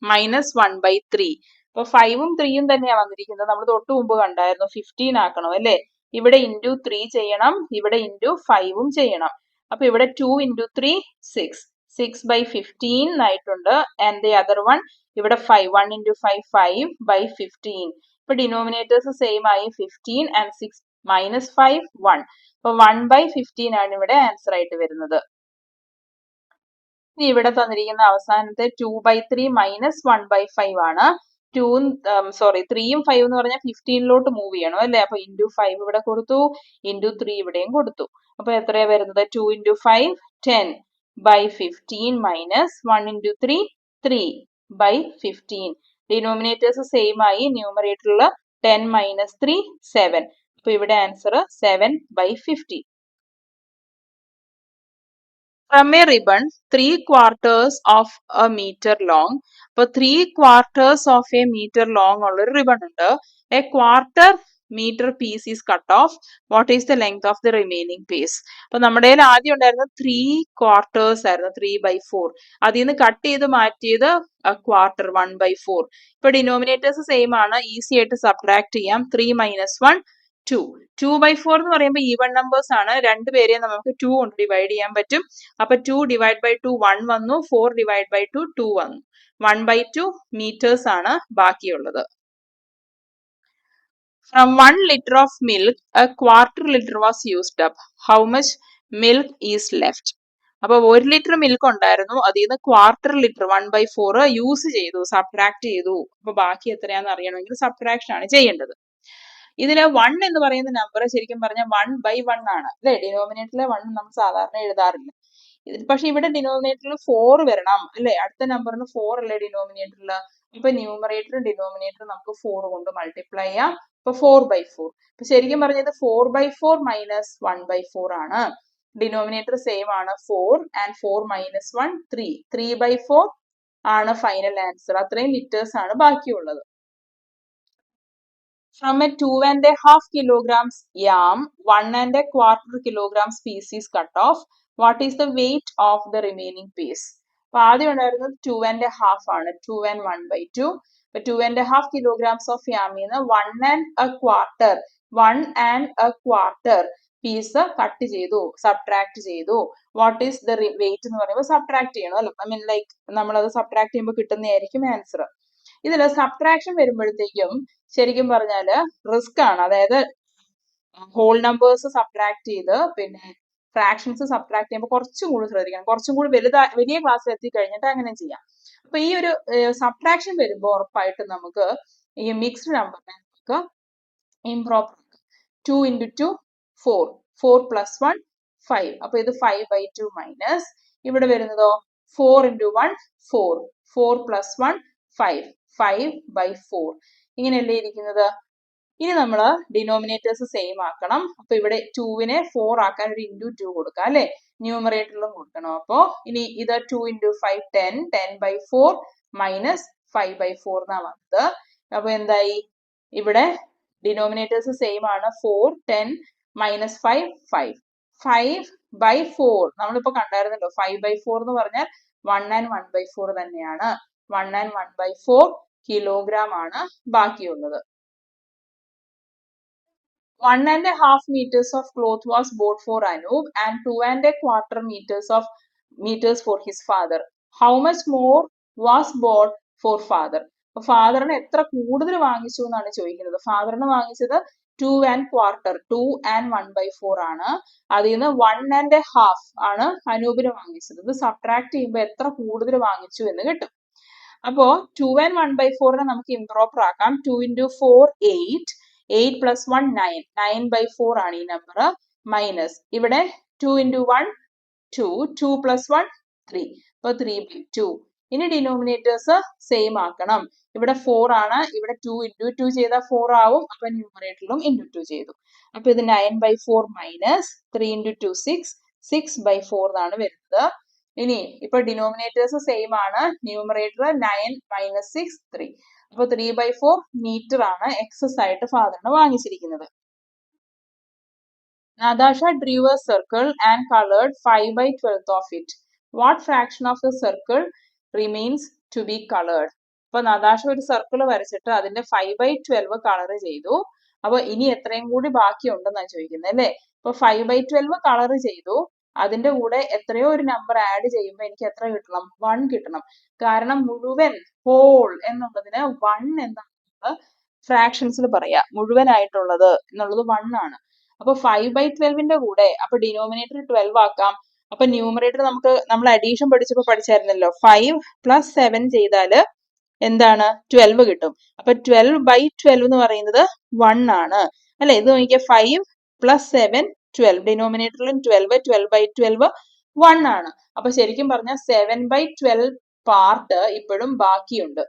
minus 1/3. അപ്പൊ 5ഉം 3യും തന്നെയാണ് വന്നിരിക്കുന്നത്. നമ്മൾ തൊട്ട് മുമ്പ് കണ്ടായിരുന്നു. 15 ആക്കണം അല്ലേ. ഇവിടെ into 3 ചെയ്യണം, ഇവിടെ into 5ഉം ചെയ്യണം. അപ്പൊ ഇവിടെ 2 into 3 6, 6/15 ആയിട്ടുണ്ട്. ആൻഡ് ദി അതർ വൺ ഇവിടെ 5, 1 into 5 5/15. ഇപ്പൊ ഡിനോമിനേറ്റേഴ്സ് സെയിം ആയി 15 ആൻഡ് 6 മൈനസ് 5 1. അപ്പൊ 1/15 ആണ് ഇവിടെ ആൻസർ ആയിട്ട് വരുന്നത്. ഇനി ഇവിടെ തന്നിരിക്കുന്ന അവസാനത്തെ 2/3 മൈനസ് 1/5 ആണ്. 3യും 5 എന്ന് പറഞ്ഞാൽ 15ലോട്ട് മൂവ് ചെയ്യണം അല്ലെ. അപ്പൊ ഇൻറ്റു 5 ഇവിടെ കൊടുത്തു, ഇൻറ്റു 3 ഇവിടെയും കൊടുത്തു. അപ്പൊ എത്രയാ വരുന്നത്? 2 into 5 10/15 minus 1 into 3 3/15. Denominators same ആയി, ന്യൂമറേറ്ററിൽ 10 minus 3 7. അപ്പൊ ഇവിടെ answer 7/15. From a ribbon 3/4 of a meter long. അപ്പൊ 3/4 of a meter long ഉള്ള ഒരു റിബൺ ഉണ്ട്. A quarter meter piece is cut off. What is the length of the remaining piece? അപ്പൊ നമ്മുടെ ആദ്യം ഉണ്ടായിരുന്നത് 3/4 ആയിരുന്നു, 3/4. അതിൽ നിന്ന് കട്ട് ചെയ്ത് മാറ്റിയത് ക്വാർട്ടർ 1/4. ഇപ്പൊ ഡിനോമിനേറ്റേഴ്സ് സെയിം ആണ്, ഈസി ആയിട്ട് സബ്ട്രാക്ട് ചെയ്യാം. 3 minus 1 2. 2/4 എന്ന് പറയുമ്പോൾ ഈവൺ നമ്പേഴ്സ് ആണ്, രണ്ടുപേരെയും നമുക്ക് 2 കൊണ്ട് ഡിവൈഡ് ചെയ്യാൻ പറ്റും. അപ്പൊ 2 divided by 2 1 വന്നു, 4 divided by 2 2 വന്നു. 1/2 മീറ്റേഴ്സ് ആണ് ബാക്കിയുള്ളത്. From 1 liter of milk, a quarter liter was used up. How much milk is left? അപ്പൊ 1 ലിറ്റർ മിൽക്ക് ഉണ്ടായിരുന്നു, അതിൽ നിന്ന് ക്വാർട്ടർ ലിറ്റർ 1/4 യൂസ് ചെയ്തു, സബ്ട്രാക്ട് ചെയ്തു. അപ്പൊ ബാക്കി എത്രയാണെന്ന് അറിയണമെങ്കിൽ സബ്ട്രാക്ഷൻ ആണ് ചെയ്യേണ്ടത്. ഇതില് 1 എന്ന് പറയുന്ന നമ്പർ ശരിക്കും പറഞ്ഞാൽ 1/1 ആണ് അല്ലെ. ഡിനോമിനേറ്ററിലെ 1 നമ്മൾ സാധാരണ എഴുതാറില്ല. പക്ഷെ ഇവിടെ ഡിനോമിനേറ്ററിൽ 4 വരണം അല്ലെ. അടുത്ത നമ്പറിന് 4 അല്ലേ ഡിനോമിനേറ്ററിൽ. ഇപ്പൊ ന്യൂമറേറ്ററും ഡിനോമിനേറ്ററും നമുക്ക് 4 കൊണ്ട് മൾട്ടിപ്ലൈ ചെയ്യാം. ഇപ്പൊ 4/4. അപ്പൊ ശരിക്കും പറഞ്ഞത് 4/4 മൈനസ് 1/4 ആണ്. ഡിനോമിനേറ്റർ സെയിം ആണ് 4 ആൻഡ് 4 minus 1 3. 3/4 ആണ് ഫൈനൽ ആൻസർ. അത്രയും ലിറ്റേഴ്സ് ആണ് ബാക്കിയുള്ളത്. From a 2.5 kilograms yam, 1.25 kilograms piece is cut off. What is the weight of the remaining piece? അപ്പൊ ആദ്യം ഉണ്ടായിരുന്നത് 2.5 ആണ്, 2 and 1/2. അപ്പൊ 2.5 kilograms of യാമിന്ന് 1.25 പീസ് കട്ട് ചെയ്തു, സബ്ട്രാക്ട് ചെയ്തു. വാട്ട് ഈസ് ദ വെയിറ്റ് എന്ന് പറയുമ്പോൾ സബ്ട്രാക്ട് ചെയ്യണം അല്ലെ. ഐ മീൻ ലൈക്ക് നമ്മളത് സബ്ട്രാക്ട് ചെയ്യുമ്പോൾ കിട്ടുന്നതായിരിക്കും ആൻസർ. ഇതിൽ സബ്ട്രാക്ഷൻ വരുമ്പോഴത്തേക്കും ശരിക്കും പറഞ്ഞാല് റിസ്ക് ആണ്. അതായത് ഹോൾ നമ്പേഴ്സ് സബ്ട്രാക്ട് ചെയ്ത് പിന്നെ ഫ്രാക്ഷൻസ് സബ്ട്രാക്ട് ചെയ്യുമ്പോൾ കുറച്ചും കൂടി ശ്രദ്ധിക്കണം. കുറച്ചും കൂടി വലിയ ക്ലാസ്സിൽ എത്തി കഴിഞ്ഞിട്ട് അങ്ങനെ ചെയ്യാം. അപ്പൊ ഈ ഒരു സബ്ട്രാക്ഷൻ വരുമ്പോൾ ഉറപ്പായിട്ടും നമുക്ക് ഈ മിക്സ്ഡ് നമ്പറിനെ നമുക്ക് ഇംപ്രോപ്പർ 2 into 2 4. 4 plus 1 5. അപ്പൊ ഇത് 5/2 മൈനസ് ഇവിടെ വരുന്നതോ 4 into 1 4. 4 plus 1 5. 5/4. ഇങ്ങനെയല്ലേ ഇരിക്കുന്നത്. ഇനി നമ്മൾ ഡിനോമിനേറ്റേഴ്സ് സെയിം ആക്കണം. അപ്പൊ ഇവിടെ 2നെ 4 ആക്കാൻ ഒരു ഇൻറ്റു 2 കൊടുക്കാം അല്ലെ. ന്യൂമറേറ്ററിലും കൊടുക്കണം. അപ്പൊ ഇനി ഇത് 2 into 5 10. 10/4 മൈനസ് 5/4 എന്നാ വന്നത്. അപ്പൊ എന്തായി? ഇവിടെ ഡിനോമിനേറ്റേഴ്സ് സെയിം ആണ്. 4 10 മൈനസ് 5 5. 5/4 നമ്മളിപ്പോ കണ്ടായിരുന്നല്ലോ. 5/4 എന്ന് പറഞ്ഞാൽ 1 and 1/4 തന്നെയാണ്. 1 and 1/4 കിലോഗ്രാം ആണ് ബാക്കിയുള്ളത്. 1.5 meters of cloth was bought for Anup and 2.25 meters for his father. How much more was bought for father? ഫാദറിന് എത്ര കൂടുതൽ വാങ്ങിച്ചു എന്നാണ് ചോദിക്കുന്നത്. ഫാദറിന് വാങ്ങിച്ചത് 2.25 2 and 1/4 ആണ്. അതിൽ നിന്ന് 1.5 ആണ് അനൂപിന് വാങ്ങിച്ചത്. ഇത് സബ്ട്രാക്ട് ചെയ്യുമ്പോൾ എത്ര കൂടുതൽ വാങ്ങിച്ചു എന്ന് കിട്ടും. അപ്പോ 2 and 1/4 നമുക്ക് ഇംപ്രോപ്പർ ആക്കാം. 2 into 4 8. 8 plus 1 9. 9/4 ആണ് ഈ നമ്പർ. മൈനസ് ഇവിടെ 2 into 1 2. 2 plus 1 3. അപ്പൊ 3/2. ഇനി ഡിനോമിനേറ്റേഴ്സ് സെയിം ആക്കണം. ഇവിടെ 4 ആണ്, ഇവിടെ 2 into 2 ചെയ്താൽ 4 ആവും. അപ്പൊ ന്യൂമറേറ്ററിലും into 2 ചെയ്തു. അപ്പൊ ഇത് 9/4 മൈനസ് 3 into 2 6. 6/4 എന്നാണ് വരുന്നത്. ഇനി ഇപ്പൊ ഡിനോമിനേറ്റേഴ്സ് സെയിം ആണ്. Numerator 9 minus 6 3. അപ്പൊ 3/4 മീറ്റർ ആണ് എക്സസ് ആയിട്ട് ഫാദറിന് വാങ്ങിച്ചിരിക്കുന്നത്. Natasha drew a circle and colored 5/12 of it. What fraction of the circle remains to be colored? അപ്പൊ നദാശ ഒരു സർക്കിൾ വരച്ചിട്ട് അതിന്റെ 5/12 കളർ ചെയ്തു. അപ്പൊ ഇനി എത്രയും കൂടി ബാക്കി ഉണ്ടെന്നാണ് ചോദിക്കുന്നത് അല്ലെ. ഇപ്പൊ 5/12 കളർ ചെയ്തു, അതിന്റെ കൂടെ എത്രയോ ഒരു നമ്പർ ആഡ് ചെയ്യുമ്പോൾ എനിക്ക് എത്ര കിട്ടണം? 1 കിട്ടണം. കാരണം മുഴുവൻ ഹോൾ എന്നുള്ളതിന് 1 എന്നാണ് ഫ്രാക്ഷൻസിൽ പറയാ മുഴുവനായിട്ടുള്ളത് എന്നുള്ളത് 1 ആണ്. അപ്പൊ 5/12ന്റെ കൂടെ അപ്പൊ ഡിനോമിനേറ്റർ 12 ആക്കാം. അപ്പൊ ന്യൂമറേറ്റർ നമ്മൾ അഡീഷൻ പഠിച്ചപ്പോ പഠിച്ചായിരുന്നല്ലോ 5 + 7 ചെയ്താല് എന്താണ് 12 കിട്ടും. അപ്പൊ 12/12 എന്ന് പറയുന്നത് 1 ആണ് അല്ലെ. ഇത് നോക്കിയാൽ 5 + 7 12 ഡിനോമിനേറ്ററിലും 12 12/12 1 ആണ്. അപ്പൊ ശരിക്കും പറഞ്ഞാൽ 7/12 പാർട്ട് ഇപ്പോഴും ബാക്കിയുണ്ട്.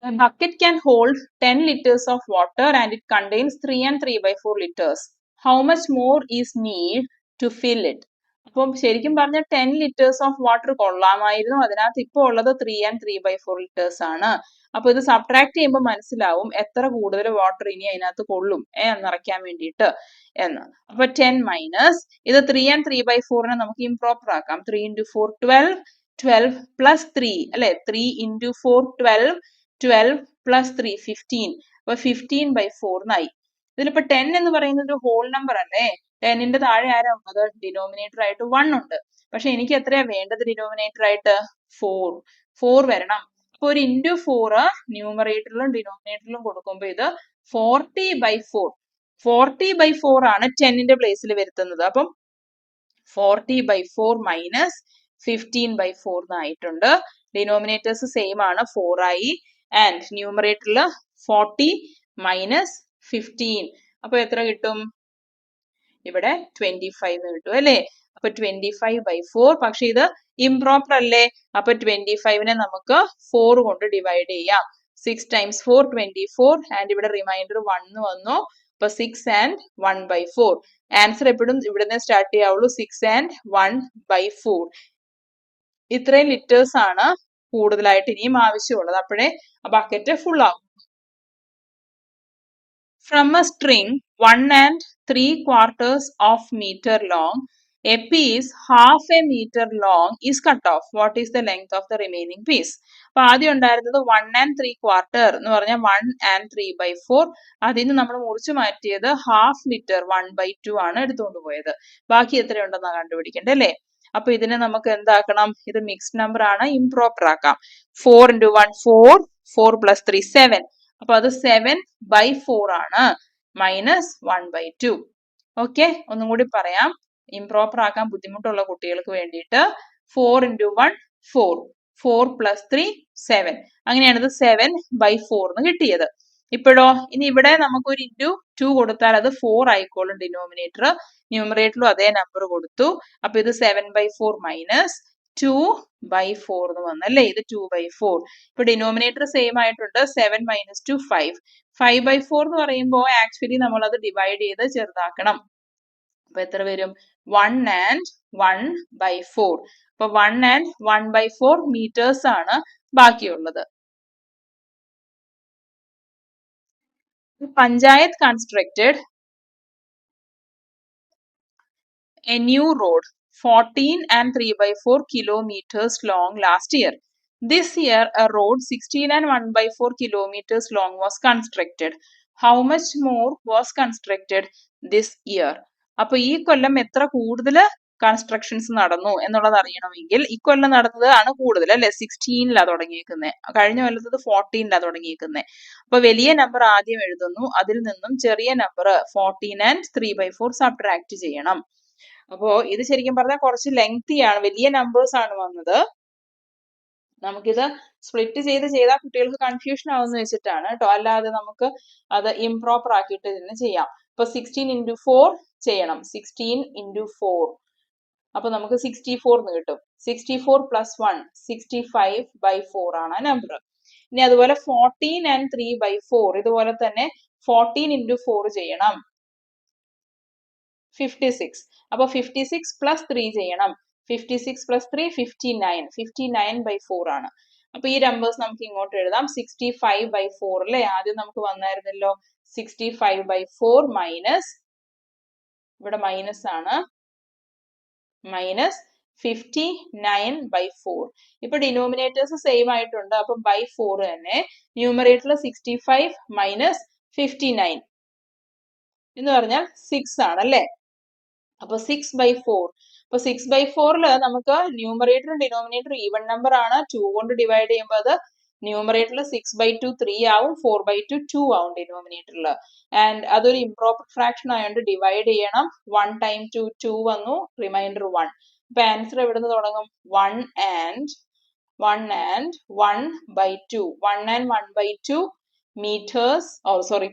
A bucket can hold 10 liters of water and it contains 3 and 3/4 liters. How much more is need to fill it? അപ്പം ശരിക്കും പറഞ്ഞ 10 liters of water കൊള്ളാമായിരുന്നു. അതിനകത്ത് ഇപ്പോൾ ഉള്ളത് 3 and 3/4 liters ആണ്. അപ്പൊ ഇത് സബ്ട്രാക്ട് ചെയ്യുമ്പോൾ മനസ്സിലാവും എത്ര കൂടുതൽ വാട്ടർ ഇനി അതിനകത്ത് കൊള്ളും നിറയ്ക്കാൻ വേണ്ടിയിട്ട് എന്ന്. അപ്പൊ 10 മൈനസ് ഇത് 3 and 3/4 നമുക്ക് ഇംപ്രോപ്പർ ആക്കാം. 3 × 4 12 12 + 3 അല്ലെ. 3 × 4 12 12 + 3 15. അപ്പൊ 15/4 എന്നായി. ഇതിലിപ്പോ 10 എന്ന് പറയുന്നത് ഒരു ഹോൾ നമ്പർ അല്ലേ. 10ന്റെ താഴെ ആരാ ഉള്ളത്? ഡിനോമിനേറ്റർ ആയിട്ട് 1 ഉണ്ട്. പക്ഷെ എനിക്ക് എത്രയാ വേണ്ടത് ഡിനോമിനേറ്റർ ആയിട്ട്? 4 വരണം. അപ്പൊ ഒരു × 4 ന്യൂമറേറ്ററിലും ഡിനോമിനേറ്ററിലും കൊടുക്കുമ്പോൾ ഇത് 40/4. 40/4 ആണ് 10ന്റെ പ്ലേസിൽ വരുത്തുന്നത്. അപ്പം 40/4 മൈനസ് 15/4 എന്നായിട്ടുണ്ട്. ഡിനോമിനേറ്റേഴ്സ് സെയിം ആണ്, 4 ആയി. ആൻഡ് ന്യൂമറേറ്ററിൽ 40 മൈനസ് 15. അപ്പൊ എത്ര കിട്ടും? ഇവിടെ 25 കിട്ടും അല്ലേ. അപ്പൊ 25/4. പക്ഷെ ഇത് ഇംപ്രോപ്പർ അല്ലേ. അപ്പൊ 25നെ നമുക്ക് 4 കൊണ്ട് ഡിവൈഡ് ചെയ്യാം. 6 × 4 24 ആൻഡ് ഇവിടെ റിമൈൻഡർ 1 വന്നു. അപ്പൊ 6 and 1/4. ആൻസർ എപ്പോഴും ഇവിടുന്ന് സ്റ്റാർട്ട് ചെയ്യാവുള്ളൂ. 6 and 1/4. ഇത്രയും ലിറ്റേഴ്സ് ആണ് കൂടുതലായിട്ട് ഇനിയും ആവശ്യമുള്ളത്. അപ്പോഴേ ആ ബക്കറ്റ് ഫുൾ ആവും. From a string 1 and 3/4 of meter long, a piece half a meter long is cut off. What is the length of the remaining piece? അപ്പൊ ആദ്യം ഉണ്ടായിരുന്നത് 1 and 3/4 എന്ന് പറഞ്ഞാൽ 1 and 3/4. അതിന് നമ്മൾ മുറിച്ചു മാറ്റിയത് ഹാഫ് ലിറ്റർ 1/2 ആണ് എടുത്തുകൊണ്ട് പോയത്. ബാക്കി എത്രയുണ്ടെന്നാണ് കണ്ടുപിടിക്കേണ്ടത് അല്ലേ. അപ്പൊ ഇതിനെ നമുക്ക് എന്താക്കണം? ഇത് മിക്സ്ഡ് നമ്പർ ആണ്, ഇംപ്രോപ്പർ ആക്കാം. 4 × 1 4 4 + 3 7. അപ്പൊ അത് 7/4 ആണ് മൈനസ് 1/2. ഓക്കെ, ഒന്നും കൂടി പറയാം ഇംപ്രോപ്പർ ആക്കാൻ ബുദ്ധിമുട്ടുള്ള കുട്ടികൾക്ക് വേണ്ടിയിട്ട്. 4 × 1 4 4 + 3 7. അങ്ങനെയാണ് ഇത് 7/4 എന്ന് കിട്ടിയത്. ഇപ്പോഴോ ഇനി ഇവിടെ നമുക്ക് ഒരു × 2 കൊടുത്താൽ അത് 4 ആയിക്കോളും ഡിനോമിനേറ്റർ. ന്യൂമറേറ്ററിലും അതേ നമ്പർ കൊടുത്തു. അപ്പൊ ഇത് 7/4 മൈനസ് 2/4 എന്ന് വന്നല്ലേ. ഇത് 2/4. ഇപ്പൊ ഡിനോമിനേറ്റർ സെയിം ആയിട്ടുണ്ട്. 7 - 2 5. 5/4 എന്ന് പറയുമ്പോൾ ആക്ച്വലി നമ്മൾ അത് ഡിവൈഡ് ചെയ്ത് ചെറുതാക്കണം. അപ്പൊ എത്ര വരും? 1 and 1/4. അപ്പൊ 1 and 1/4 മീറ്റേഴ്സ് ആണ് ബാക്കിയുള്ളത്. Panchayat constructed a new road 14 and 3/4 kilometers long last year. This year a road 16 and 1/4 kilometers long was constructed. How much more was constructed this year? അപ്പൊ ഈ കൊല്ലം എത്ര കൂടുതൽ കൺസ്ട്രക്ഷൻസ് നടന്നു എന്നുള്ളത് അറിയണമെങ്കിൽ ഇക്കൊല്ലം നടന്നത് ആണ് കൂടുതൽ അല്ലെ. 16ലാ തുടങ്ങിയേക്കുന്നത്. കഴിഞ്ഞ കൊല്ലത്തത് 14ലാ തുടങ്ങിയേക്കുന്നത്. അപ്പൊ വലിയ നമ്പർ ആദ്യം എഴുതുന്നു. അതിൽ നിന്നും ചെറിയ നമ്പർ 14 and 3/4 സബ്ട്രാക്ട് ചെയ്യണം. അപ്പോ ഇത് ശരിക്കും പറഞ്ഞാൽ കുറച്ച് ലെങ്തി ആണ്, വലിയ നമ്പേഴ്സ് ആണ് വന്നത്. നമുക്കിത് സ്പ്ലിറ്റ് ചെയ്താൽ കുട്ടികൾക്ക് കൺഫ്യൂഷൻ ആവുമെന്ന് വെച്ചിട്ടാണ് കേട്ടോ. അല്ലാതെ നമുക്ക് അത് ഇംപ്രോപ്പർ ആക്കിയിട്ട് തന്നെ ചെയ്യാം. ഇപ്പൊ 16 × 4 ചെയ്യണം. 16 × 4. അപ്പൊ നമുക്ക് 64 എന്ന് കിട്ടും. 64 + 1 65/4 ആണ് നമ്പർ. ഇനി അതുപോലെ 14 and 3/4 ഇതുപോലെ തന്നെ 14 × 4 ചെയ്യണം. 56. അപ്പൊ 56 + 3 ചെയ്യണം. 56 + 3 59. 59/4 ആണ്. അപ്പൊ ഈ നമ്പേഴ്സ് നമുക്ക് ഇങ്ങോട്ട് എഴുതാം. 65/4 അല്ലെ. ആദ്യം നമുക്ക് വന്നായിരുന്നല്ലോ 65/4 മൈനസ് ഇവിടെ മൈനസ് ആണ് മൈനസ് 59/4. ഇപ്പൊ ഡിനോമിനേറ്റേഴ്സ് സെയിം ആയിട്ടുണ്ട്. അപ്പൊ /4 തന്നെ. ന്യൂമറേറ്ററിൽ 65 മൈനസ് 59 എന്ന് പറഞ്ഞാൽ 6 ആണ് അല്ലെ. അപ്പൊ 6/4. അപ്പൊ 6/4 നമുക്ക് ന്യൂമറേറ്ററും ഡിനോമിനേറ്ററും ഈവൺ നമ്പർ ആണ്. 2 കൊണ്ട് ഡിവൈഡ് ചെയ്യുമ്പോൾ അത് ന്യൂമറേറ്ററിൽ 6/2 3 ആവും, 4/2 2 ആവും ഡിനോമിനേറ്ററിൽ. ആൻഡ് അതൊരു ഇംപ്രോപ്പർ ഫ്രാക്ഷൻ ആയതുകൊണ്ട് ഡിവൈഡ് ചെയ്യണം. 1 ടൈം 2 2 വന്നു, റിമൈൻഡർ 1. അപ്പൊ ആൻസർ എവിടുന്ന് തുടങ്ങും? 1 and 1/2. 1 and 1/2 meters,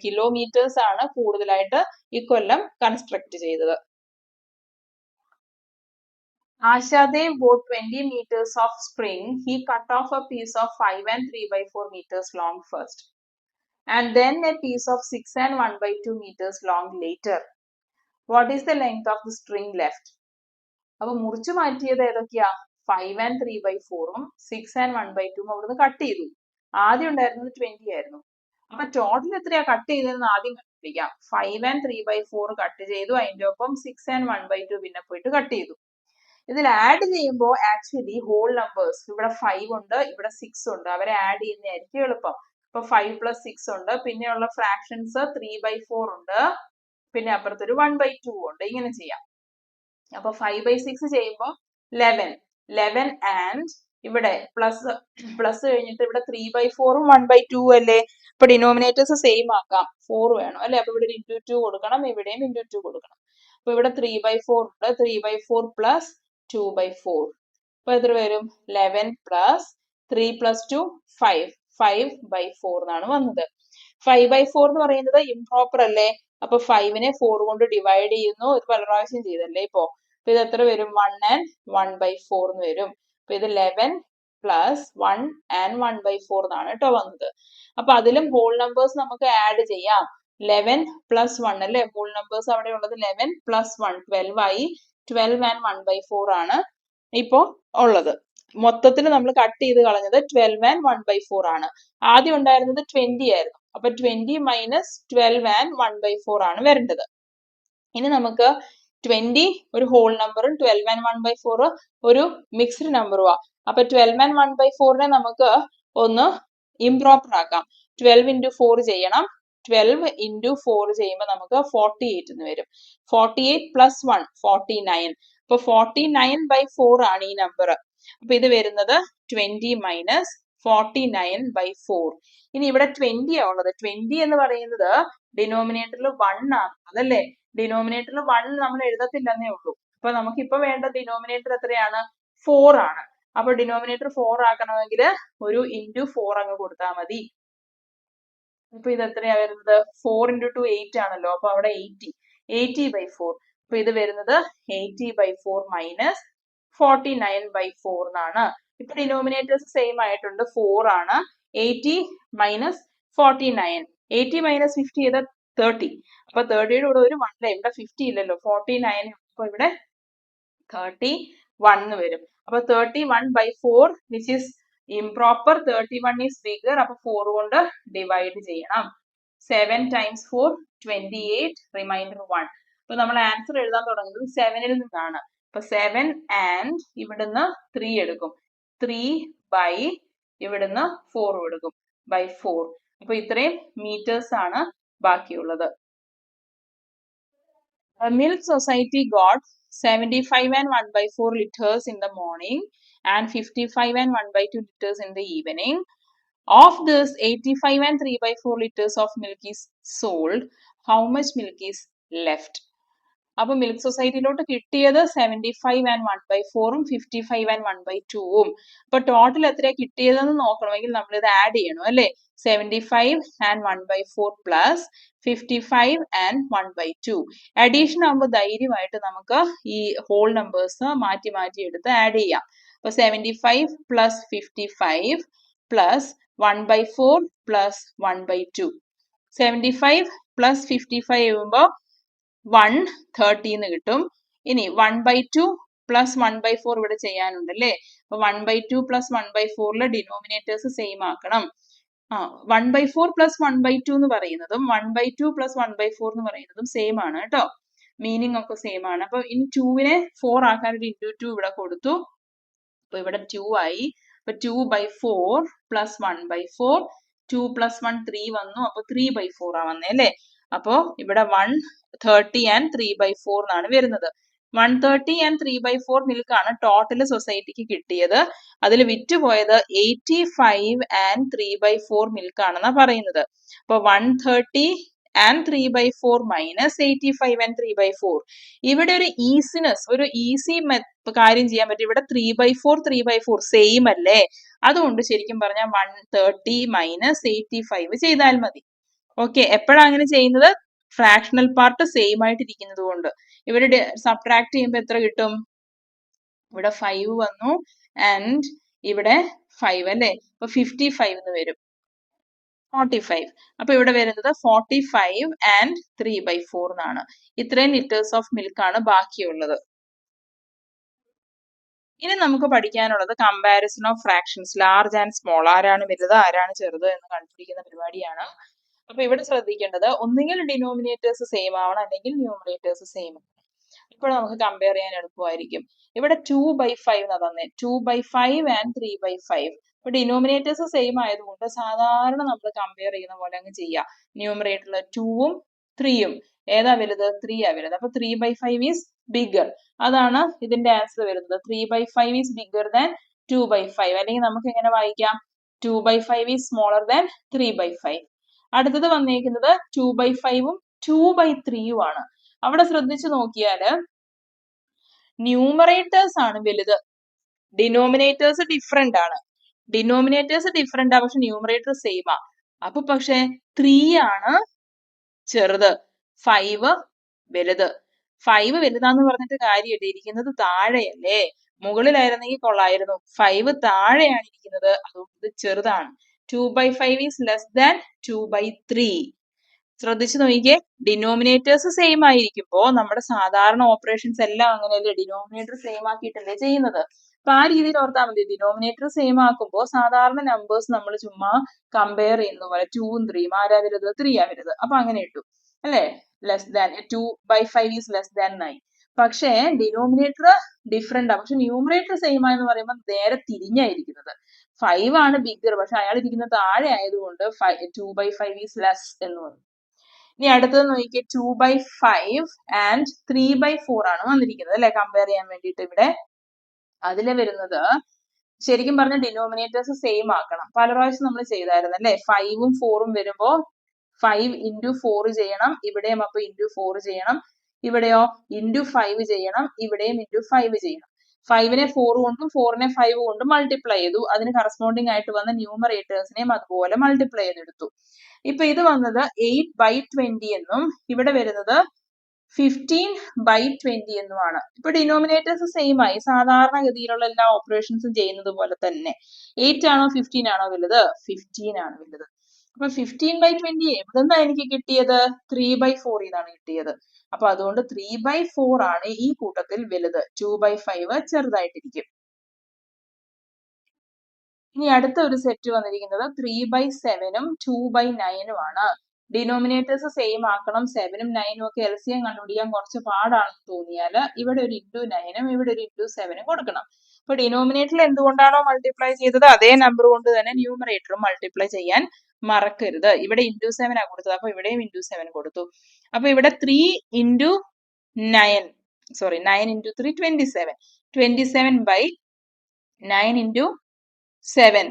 kilometers ആണ് കൂടുതലായിട്ട് ഇക്കൊല്ലം കൺസ്ട്രക്ട് ചെയ്തത്. Ashadev bought 20 meters of string. He cut off a piece of 5 and 3/4 meters long first, and then a piece of 6 and 1/2 meters long later. What is the length of the string left? അപ്പൊ മുറിച്ചു മാറ്റിയത് ഏതൊക്കെയാ? 5 and 3/4ഉം 6 and 1/2ഉം അവിടുന്ന് cut ചെയ്തു. ആദ്യം ഉണ്ടായിരുന്നത് 20 ആയിരുന്നു. അപ്പൊ ടോട്ടൽ എത്രയാ കട്ട് ചെയ്തതെന്ന് ആദ്യം കണ്ടുപിടിക്കാം. 5 and 3/4 കട്ട് ചെയ്തു, അതിന്റെ ഒപ്പം 6 and 1/2 പിന്നെ പോയിട്ട് കട്ട് ചെയ്തു. ഇതിൽ ആഡ് ചെയ്യുമ്പോൾ ആക്ച്വലി ഹോൾ നമ്പേഴ്സ്, ഇവിടെ 5 ഉണ്ട്, ഇവിടെ 6 ഉണ്ട്, അവരെ ആഡ് ചെയ്യുന്നതായിരിക്കും എളുപ്പം. ഇപ്പൊ 5 + 6 ഉണ്ട്, പിന്നെയുള്ള ഫ്രാക്ഷൻസ് 3/4 ഉണ്ട്, പിന്നെ അപ്പുറത്തൊരു 1/2 ഉണ്ട്. ഇങ്ങനെ ചെയ്യാം. അപ്പൊ 5/6 ചെയ്യുമ്പോൾ 11 ആൻഡ് ഇവിടെ പ്ലസ് കഴിഞ്ഞിട്ട് ഇവിടെ 3/4ഉം 1/2 അല്ലേ? അപ്പൊ ഡിനോമിനേറ്റേഴ്സ് സെയിം ആക്കാം, 4 വേണം അല്ലെ? അപ്പൊ ഇവിടെ ഇൻറ്റു 2 കൊടുക്കണം, ഇവിടെയും ഇൻറ്റു 2 കൊടുക്കണം. അപ്പൊ ഇവിടെ 3/4 ഉണ്ട്, 3/4 പ്ലസ് 2/4. അപ്പൊ എത്ര വരും? 11 പ്ലസ് 3 + 2 5/4 എന്നാണ് വന്നത്. 5/4 എന്ന് പറയുന്നത് ഇംപ്രോപ്പർ അല്ലേ? അപ്പൊ 5നെ 4 കൊണ്ട് ഡിവൈഡ് ചെയ്യുന്നു. ഇത് പല പ്രാവശ്യം ചെയ്തല്ലേ ഇപ്പോ. അപ്പൊ ഇത് എത്ര വരും? 1 and 1/4 എന്ന് വരും. അപ്പൊ ഇത് 11 പ്ലസ് 1 and 1/4 എന്നാണ് കേട്ടോ വന്നത്. അപ്പൊ അതിലും ഹോൾ നമ്പേഴ്സ് നമുക്ക് ആഡ് ചെയ്യാം. 11 + 1 അല്ലെ? ഹോൾ നമ്പേഴ്സ് അവിടെ ഉള്ളത് 11 + 1 12 ആയി. 12 and 1/4 ആണ് ഇപ്പോ ഉള്ളത്. മൊത്തത്തിൽ നമ്മൾ കട്ട് ചെയ്ത് കളഞ്ഞത് 12 and 1/4 ആണ്. ആദ്യം ഉണ്ടായിരുന്നത് 20 ആയിരുന്നു. അപ്പൊ 20 - 12 and 1/4 ആണ് വരേണ്ടത്. ഇനി നമുക്ക് 20 ഒരു ഹോൾ നമ്പറും 12 and 1/4 ഒരു മിക്സ്ഡ് നമ്പറും. അപ്പൊ 12 and 1/4നെ നമുക്ക് ഒന്ന് ഇംപ്രോപ്പർ ആക്കാം. 12 × 4 ചെയ്യണം. 12 × 4 ചെയ്യുമ്പോൾ നമുക്ക് 48 എന്ന് വരും. 48 + 1 49. അപ്പൊ 49/4 ആണ് ഈ നമ്പർ. അപ്പൊ ഇത് വരുന്നത് 20 - 49/4. ഇനി ഇവിടെ 20 ആ ഉള്ളത്. 20 എന്ന് പറയുന്നത് ഡിനോമിനേറ്ററിൽ 1 ആണ്, അതല്ലേ? ഡിനോമിനേറ്ററിൽ 1 നമ്മൾ എഴുതത്തില്ലെന്നേ ഉള്ളൂ. അപ്പൊ നമുക്ക് ഇപ്പൊ വേണ്ട ഡിനോമിനേറ്റർ എത്രയാണ്? 4 ആണ്. അപ്പൊ ഡിനോമിനേറ്റർ 4 ആക്കണമെങ്കിൽ ഒരു × 4 അങ്ങ് കൊടുത്താൽ മതി. ഇപ്പൊ ഇത് എത്രയാ വരുന്നത്? 4 × 2 8 ആണല്ലോ. അപ്പൊ അവിടെ 80/4. അപ്പൊ ഇത് വരുന്നത് 80/4 - 49/4 എന്നാണ്. ഇപ്പൊ ഡിനോമിനേറ്റേഴ്സ് സെയിം ആയിട്ടുണ്ട്, 4 ആണ്. 80 - 49. 80 - 50 ചെയ്ത 30. അപ്പൊ 30യുടെ കൂടെ ഒരു 1 ഇവിടെ 50 ഇല്ലല്ലോ, 49. അപ്പൊ ഇവിടെ 31 വരും. അപ്പൊ 31/4 which is improper. 31 is bigger. അപ്പൊ 4 കൊണ്ട് ഡിവൈഡ് ചെയ്യണം. 7 × 4 28, റിമൈൻഡർ 1. അപ്പൊ നമ്മൾ ആൻസർ എഴുതാൻ തുടങ്ങുന്നത് 7ൽ നിന്നാണ്. അപ്പൊ 7 and ഇവിടുന്ന് 3 എടുക്കും. 3/ ഇവിടുന്ന് 4 എടുക്കും, /4. അപ്പൊ ഇത്രയും മീറ്റേഴ്സ് ആണ് ബാക്കിയുള്ളത്. Milk Society got 75 and 1/4 liters in the morning and 55 and 1/2 liters in the evening. Of this, 85 and 3/4 liters of milk is sold. How much milk is left? അപ്പൊ മിൽക്ക് സൊസൈറ്റിയിലോട്ട് കിട്ടിയത് 75 and 1/4ഉം 55 and 1/2ഉം. അപ്പൊ total എത്രയാ കിട്ടിയതെന്ന് നോക്കണമെങ്കിൽ നമ്മൾ ഇത് add ചെയ്യണം അല്ലേ? 75 and 1/4 plus 55 and 1/2. Addition ആകുമ്പോൾ ധൈര്യമായിട്ട് നമുക്ക് ഈ ഹോൾ നമ്പേഴ്സ് മാറ്റി എടുത്ത് ആഡ് ചെയ്യാം. അപ്പൊ 75 + 55 പ്ലസ് 1/4 പ്ലസ് 1/2. 75 + 55 ചെയ്യുമ്പോൾ 130 എന്ന് കിട്ടും. ഇനി 1/2 + 1/4 ഇവിടെ ചെയ്യാനുണ്ട് അല്ലേ? അപ്പൊ 1/2 + 1/4 ഡിനോമിനേറ്റേഴ്സ് സെയിം ആക്കണം. 1/4 + 1/2 എന്ന് പറയുന്നതും 1/2 + 1/4 എന്ന് പറയുന്നതും സെയിം ആണ് കേട്ടോ. മീനിങ് ഒക്കെ സെയിം ആണ്. അപ്പൊ ഇനി 2നെ 4 ആക്കാൻ ഒരു × 2 ഇവിടെ കൊടുത്തു. അപ്പൊ ഇവിടെ 2 ആയി. അപ്പൊ 2/4 + 1/4. 2 + 1 3 വന്നു. അപ്പൊ 3/4 ആ വന്നേ അല്ലേ? അപ്പോ ഇവിടെ 130 and 3/4 എന്നാണ് വരുന്നത്. 130 ആൻഡ് 3/4 മിൽക്കാണ് ടോട്ടൽ സൊസൈറ്റിക്ക് കിട്ടിയത്. അതിൽ വിറ്റുപോയത് 85 ആൻഡ് 3/4 മിൽക്കാണെന്നാണ് പറയുന്നത്. അപ്പൊ 130 ആൻഡ് 3/4 മൈനസ് 85 ആൻഡ് 3/4. ഇവിടെ ഒരു ഈസിനെസ്, ഒരു ഈസി കാര്യം ചെയ്യാൻ പറ്റും. ഇവിടെ 3/4 സെയിം അല്ലേ? അതുകൊണ്ട് ശരിക്കും പറഞ്ഞാൽ 130 മൈനസ് 85 ചെയ്താൽ മതി. ഓക്കെ, എപ്പോഴാണ് അങ്ങനെ ചെയ്യുന്നത്? ഫ്രാക്ഷണൽ പാർട്ട് സെയിം ആയിട്ട് ഇരിക്കുന്നത് കൊണ്ട്. ഇവിടെ സബ്ട്രാക്ട് ചെയ്യുമ്പോൾ എത്ര കിട്ടും? ഇവിടെ 5 വന്നു ആൻഡ് ഇവിടെ 5 അല്ലേ? അപ്പൊ 55 എന്ന് വരും. 45. അപ്പൊ ഇവിടെ വരുന്നത് 45 ആൻഡ് 3/4 എന്നാണ്. ഇത്രയും ലിറ്റേഴ്സ് ഓഫ് മിൽക്ക് ആണ് ബാക്കിയുള്ളത്. ഇനി നമുക്ക് പഠിക്കാനുള്ളത് comparison of fractions, large and small. ആരാണ് വലുത്, ആരാണ് ചെറുത് എന്ന് കണ്ടുപിടിക്കുന്ന പരിപാടിയാണ്. അപ്പൊ ഇവിടെ ശ്രദ്ധിക്കേണ്ടത് ഒന്നുകിൽ ഡിനോമിനേറ്റേഴ്സ് സെയിം ആവണം, അല്ലെങ്കിൽ ന്യൂമറേറ്റേഴ്സ് സെയിം. ഇപ്പോൾ നമുക്ക് കമ്പയർ ചെയ്യാൻ എളുപ്പമായിരിക്കും. ഇവിടെ 2/5 എന്നാ തന്നെ, 2/5 ആൻഡ് 3/5. ഇപ്പൊ ഡിനോമിനേറ്റേഴ്സ് സെയിം ആയതുകൊണ്ട് സാധാരണ നമ്മൾ കമ്പയർ ചെയ്യുന്ന പോലെ അങ്ങ് ചെയ്യാം. ന്യൂമറേറ്ററിൽ 2ഉം 3ഉം ഏതാ വലുത്? 3 ആ വലുത്. അപ്പൊ 3/5 ഈസ് ബിഗർ. അതാണ് ഇതിന്റെ ആൻസർ വരുന്നത്. 3/5 ഈസ് ബിഗർ ദാൻ 2/5. അല്ലെങ്കിൽ നമുക്ക് എങ്ങനെ വായിക്കാം? 2/5 ഈസ് സ്മോളർ ദാൻ 3/5. അടുത്തത് വന്നേക്കുന്നത് 2/5ഉം 2/3ഉം ആണ്. അവിടെ ശ്രദ്ധിച്ചു നോക്കിയാല് ന്യൂമറേറ്റേഴ്സ് ആണ് വലുത്, ഡിനോമിനേറ്റേഴ്സ് ഡിഫറെന്റ് ആണ്. ഡിനോമിനേറ്റേഴ്സ് ഡിഫറെന്റ് ആ, പക്ഷെ ന്യൂമറേറ്റർ സെയിം ആ. അപ്പൊ പക്ഷെ 3 ആണ് ചെറുത്, 5 വലുത്. 5 വലുതാന്ന് പറഞ്ഞിട്ട് കാര്യമില്ല, ഇരിക്കുന്നത് താഴെയല്ലേ. മുകളിലായിരുന്നെങ്കിൽ കൊള്ളായിരുന്നു. 5 താഴെയാണ് ഇരിക്കുന്നത്, അതുകൊണ്ട് ഇത് ചെറുതാണ്. 2/5 ഈസ് ലെസ് ദാൻ 2/3. ശ്രദ്ധിച്ചു നോക്കിക്കേ, ഡിനോമിനേറ്റേഴ്സ് സെയിം ആയിരിക്കുമ്പോ നമ്മുടെ സാധാരണ ഓപ്പറേഷൻസ് എല്ലാം അങ്ങനെയല്ലേ, ഡിനോമിനേറ്റർ സെയിം ആക്കിയിട്ടല്ലേ ചെയ്യുന്നത്. അപ്പൊ ആ രീതിയിൽ ഓർത്താൽ മതി. ഡിനോമിനേറ്റർ സെയിം ആക്കുമ്പോൾ സാധാരണ നമ്പേഴ്സ് നമ്മൾ ചുമ്മാ കമ്പയർ ചെയ്യുന്ന പോലെ 2ഉം 3ഉം ആരാ വലുത്? 3 ആ വലുത്. അപ്പൊ അങ്ങനെ ഇട്ടു അല്ലേ? Less than 2/5 is less than 9. പക്ഷേ ഡിനോമിനേറ്റർ ഡിഫറെന്റ് ആ, പക്ഷെ ന്യൂമറേറ്റർ സെയിം ആയെന്ന് പറയുമ്പോൾ നേരെ തിരിഞ്ഞായിരിക്കുന്നത്. 5 ആണ് ബിഗർ, പക്ഷെ അയാൾ ഇരിക്കുന്ന താഴെ ആയതുകൊണ്ട് 2/5 ഈസ് ലെസ് എന്ന് പറയും. ഇനി അടുത്തത് നോക്കിയേ, 2/5 ആൻഡ് 3/4 ആണ് വന്നിരിക്കുന്നത് അല്ലെ, കമ്പയർ ചെയ്യാൻ വേണ്ടിയിട്ട്. ഇവിടെ അതില് വരുന്നത് ശരിക്കും പറഞ്ഞ ഡിനോമിനേറ്റേഴ്സ് സെയിം ആക്കണം. പല പ്രാവശ്യം നമ്മൾ ചെയ്തായിരുന്നു അല്ലെ. 5ഉം 4ഉം വരുമ്പോ 5 into 4 ചെയ്യണം, ഇവിടെയും അപ്പൊ into 4 ചെയ്യണം. ഇവിടെയോ into 5 ചെയ്യണം, ഇവിടെയും into 5 ചെയ്യണം. 5നെ 4 കൊണ്ടും 4നെ 5 കൊണ്ടും മൾട്ടിപ്ലൈ ചെയ്തു. അതിന് കറസ്പോണ്ടിങ് ആയിട്ട് വന്ന ന്യൂമറേറ്റേഴ്സിനെയും അതുപോലെ മൾട്ടിപ്ലൈ ചെയ്തെടുത്തു. ഇപ്പൊ ഇത് വന്നത് 8/20 എന്നും ഇവിടെ വരുന്നത് 15/20 എന്നുമാണ്. ഇപ്പൊ ഡിനോമിനേറ്റേഴ്സ് സെയിം ആയി, സാധാരണഗതിയിലുള്ള എല്ലാ ഓപ്പറേഷൻസും ചെയ്യുന്നത് പോലെ തന്നെ. 8 ആണോ 15 ആണോ വലുത്? 15 ആണ് വലുത്. അപ്പൊ 15/20 എവിടുന്നാ എനിക്ക് കിട്ടിയത്? 3/4 എന്നാണ് കിട്ടിയത്. അപ്പൊ അതുകൊണ്ട് 3/4 ആണ് ഈ കൂട്ടത്തിൽ വലുത്. 2/5 ചെറുതായിട്ടിരിക്കും. ഇനി അടുത്ത ഒരു സെറ്റ് വന്നിരിക്കുന്നത് 3/7ഉം 2/9ഉം ആണ്. ഡിനോമിനേറ്റേഴ്സ് സെയിം ആക്കണം. 7ഉം 9ഉം ഒക്കെ LCM കണ്ടുപിടിക്കാൻ കുറച്ച് പാടാണെന്ന് തോന്നിയാൽ ഇവിടെ ഒരു into 9ഉം ഇവിടെ ഒരു into 7ഉം കൊടുക്കണം. അപ്പൊ ഡിനോമിനേറ്ററിൽ എന്തുകൊണ്ടാണോ മൾട്ടിപ്ലൈ ചെയ്തത് അതേ നമ്പർ കൊണ്ട് തന്നെ ന്യൂമറേറ്ററും മൾട്ടിപ്ലൈ ചെയ്യാൻ മറക്കരുത്. ഇവിടെ into 7 ആണ് കൊടുത്തത്, അപ്പൊ ഇവിടെയും into 7 കൊടുത്തു. അപ്പൊ ഇവിടെ 3 into 9 into 3 27. 27/9 into 7.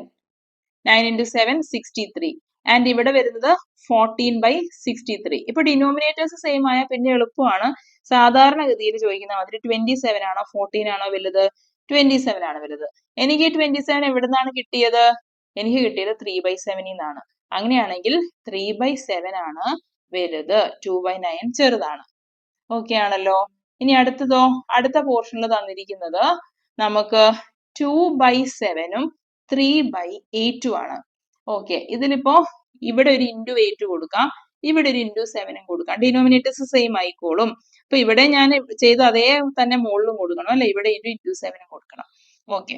9 into 7 63. And ഇവിടെ വരുന്നത് 14/63. ഇപ്പൊ ഡിനോമിനേറ്റേഴ്സ് സെയിം ആയ പിന്നെ എളുപ്പമാണ്. സാധാരണഗതിയിൽ ചോദിക്കുന്ന മാതിരി 27 ആണോ 14 ആണോ വലുത്? 27 ആണ് വലുത്. എനിക്ക് 27 എവിടെ നിന്നാണ് കിട്ടിയത്? എനിക്ക് കിട്ടിയത് 3/7 നിന്നാണ്. അങ്ങനെയാണെങ്കിൽ 3/7 ആണ് വലുത്, 2/9 ചെറുതാണ്. ഓക്കെ ആണല്ലോ. ഇനി അടുത്തതോ, അടുത്ത പോർഷനിൽ തന്നിരിക്കുന്നത് നമുക്ക് 2/7ഉം 3/8ഉം ആണ്. ഓക്കെ, ഇതിലിപ്പോ ഇവിടെ ഒരു into 8 കൊടുക്കാം, ഇവിടെ ഒരു into 7ഉം കൊടുക്കാം. ഡിനോമിനേറ്റേഴ്സ് സെയിം ആയിക്കോളും. അപ്പൊ ഇവിടെ ഞാൻ ചെയ്ത അതേ തന്നെ മുകളിലും കൊടുക്കണം അല്ലെ, ഇവിടെ into 7ഉം കൊടുക്കണം. ഓക്കെ,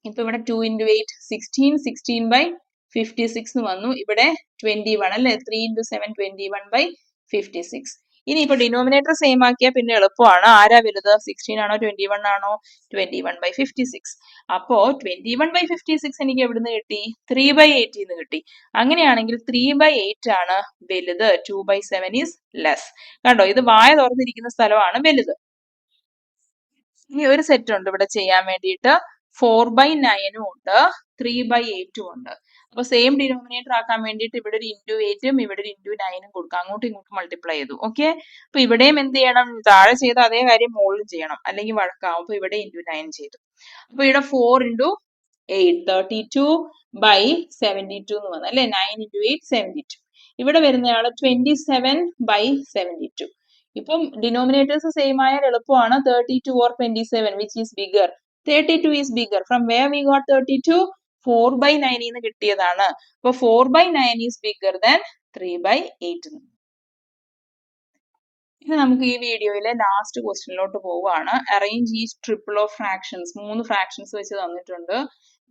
ഇപ്പൊ ഇവിടെ 2 into 8 16, 16/56 എന്ന് വന്നു. ഇവിടെ 21 അല്ലെ, 3 into 7 21/56. ഇനി ഇപ്പൊ ഡിനോമിനേറ്റർ സെയിം ആക്കിയാൽ പിന്നെ എളുപ്പമാണ്. ആരാ വലുത്? 16 ആണോ 21 ആണോ? 21/56. അപ്പോ 21/56 എനിക്ക് എവിടുന്ന് കിട്ടി? 3/8 എന്ന് കിട്ടി. അങ്ങനെയാണെങ്കിൽ 3/8 ആണ് വലുത്, 2/7 ഈസ് ലെസ്. കണ്ടോ, ഇത് വായ തുറന്നിരിക്കുന്ന സ്ഥലമാണ് വലുത്. ഇനി ഒരു സെറ്റ് ഉണ്ട് ഇവിടെ ചെയ്യാൻ വേണ്ടിയിട്ട് 4/9 ഉണ്ട് 3/8 ഉണ്ട്. അപ്പൊ സെയിം ഡിനോമിനേറ്റർ ആക്കാൻ വേണ്ടിയിട്ട് ഇവിടെ ഒരു ഇൻറ്റു 8ഉം ഇവിടെ ഒരു ഇൻറ്റു 9ഉം കൊടുക്കാം. അങ്ങോട്ടും ഇങ്ങോട്ടും മൾട്ടിപ്ലൈ ചെയ്തു. ഓക്കെ, അപ്പൊ ഇവിടെയും എന്ത് ചെയ്യണം? താഴെ ചെയ്ത അതേ കാര്യം മുകളിലും ചെയ്യണം, അല്ലെങ്കിൽ വഴക്കാവും. അപ്പൊ ഇവിടെ ഇൻറ്റു 9 ചെയ്തു. അപ്പൊ ഇവിടെ 4 × 8 32/72 എന്ന് വന്നു അല്ലെ. 9 × 8 72. ഇവിടെ വരുന്നയാള് 27/72. ഇപ്പം ഡിനോമിനേറ്റേഴ്സ് സെയിം ആയാൽ എളുപ്പമാണ്. 32 or 27 which is bigger? 32 is bigger. From where we got 32? 4/9 എന്ന് കിട്ടിയതാണ്. അപ്പൊ 4/9 is bigger than 3/8. ഇനി നമുക്ക് ഈ വീഡിയോയിലെ ലാസ്റ്റ് ക്വസ്റ്റ്യനിലോട്ട് പോവുകയാണ്. Arrange each triple of fractions. 3 fractions വെച്ച് തന്നിട്ടുണ്ട്.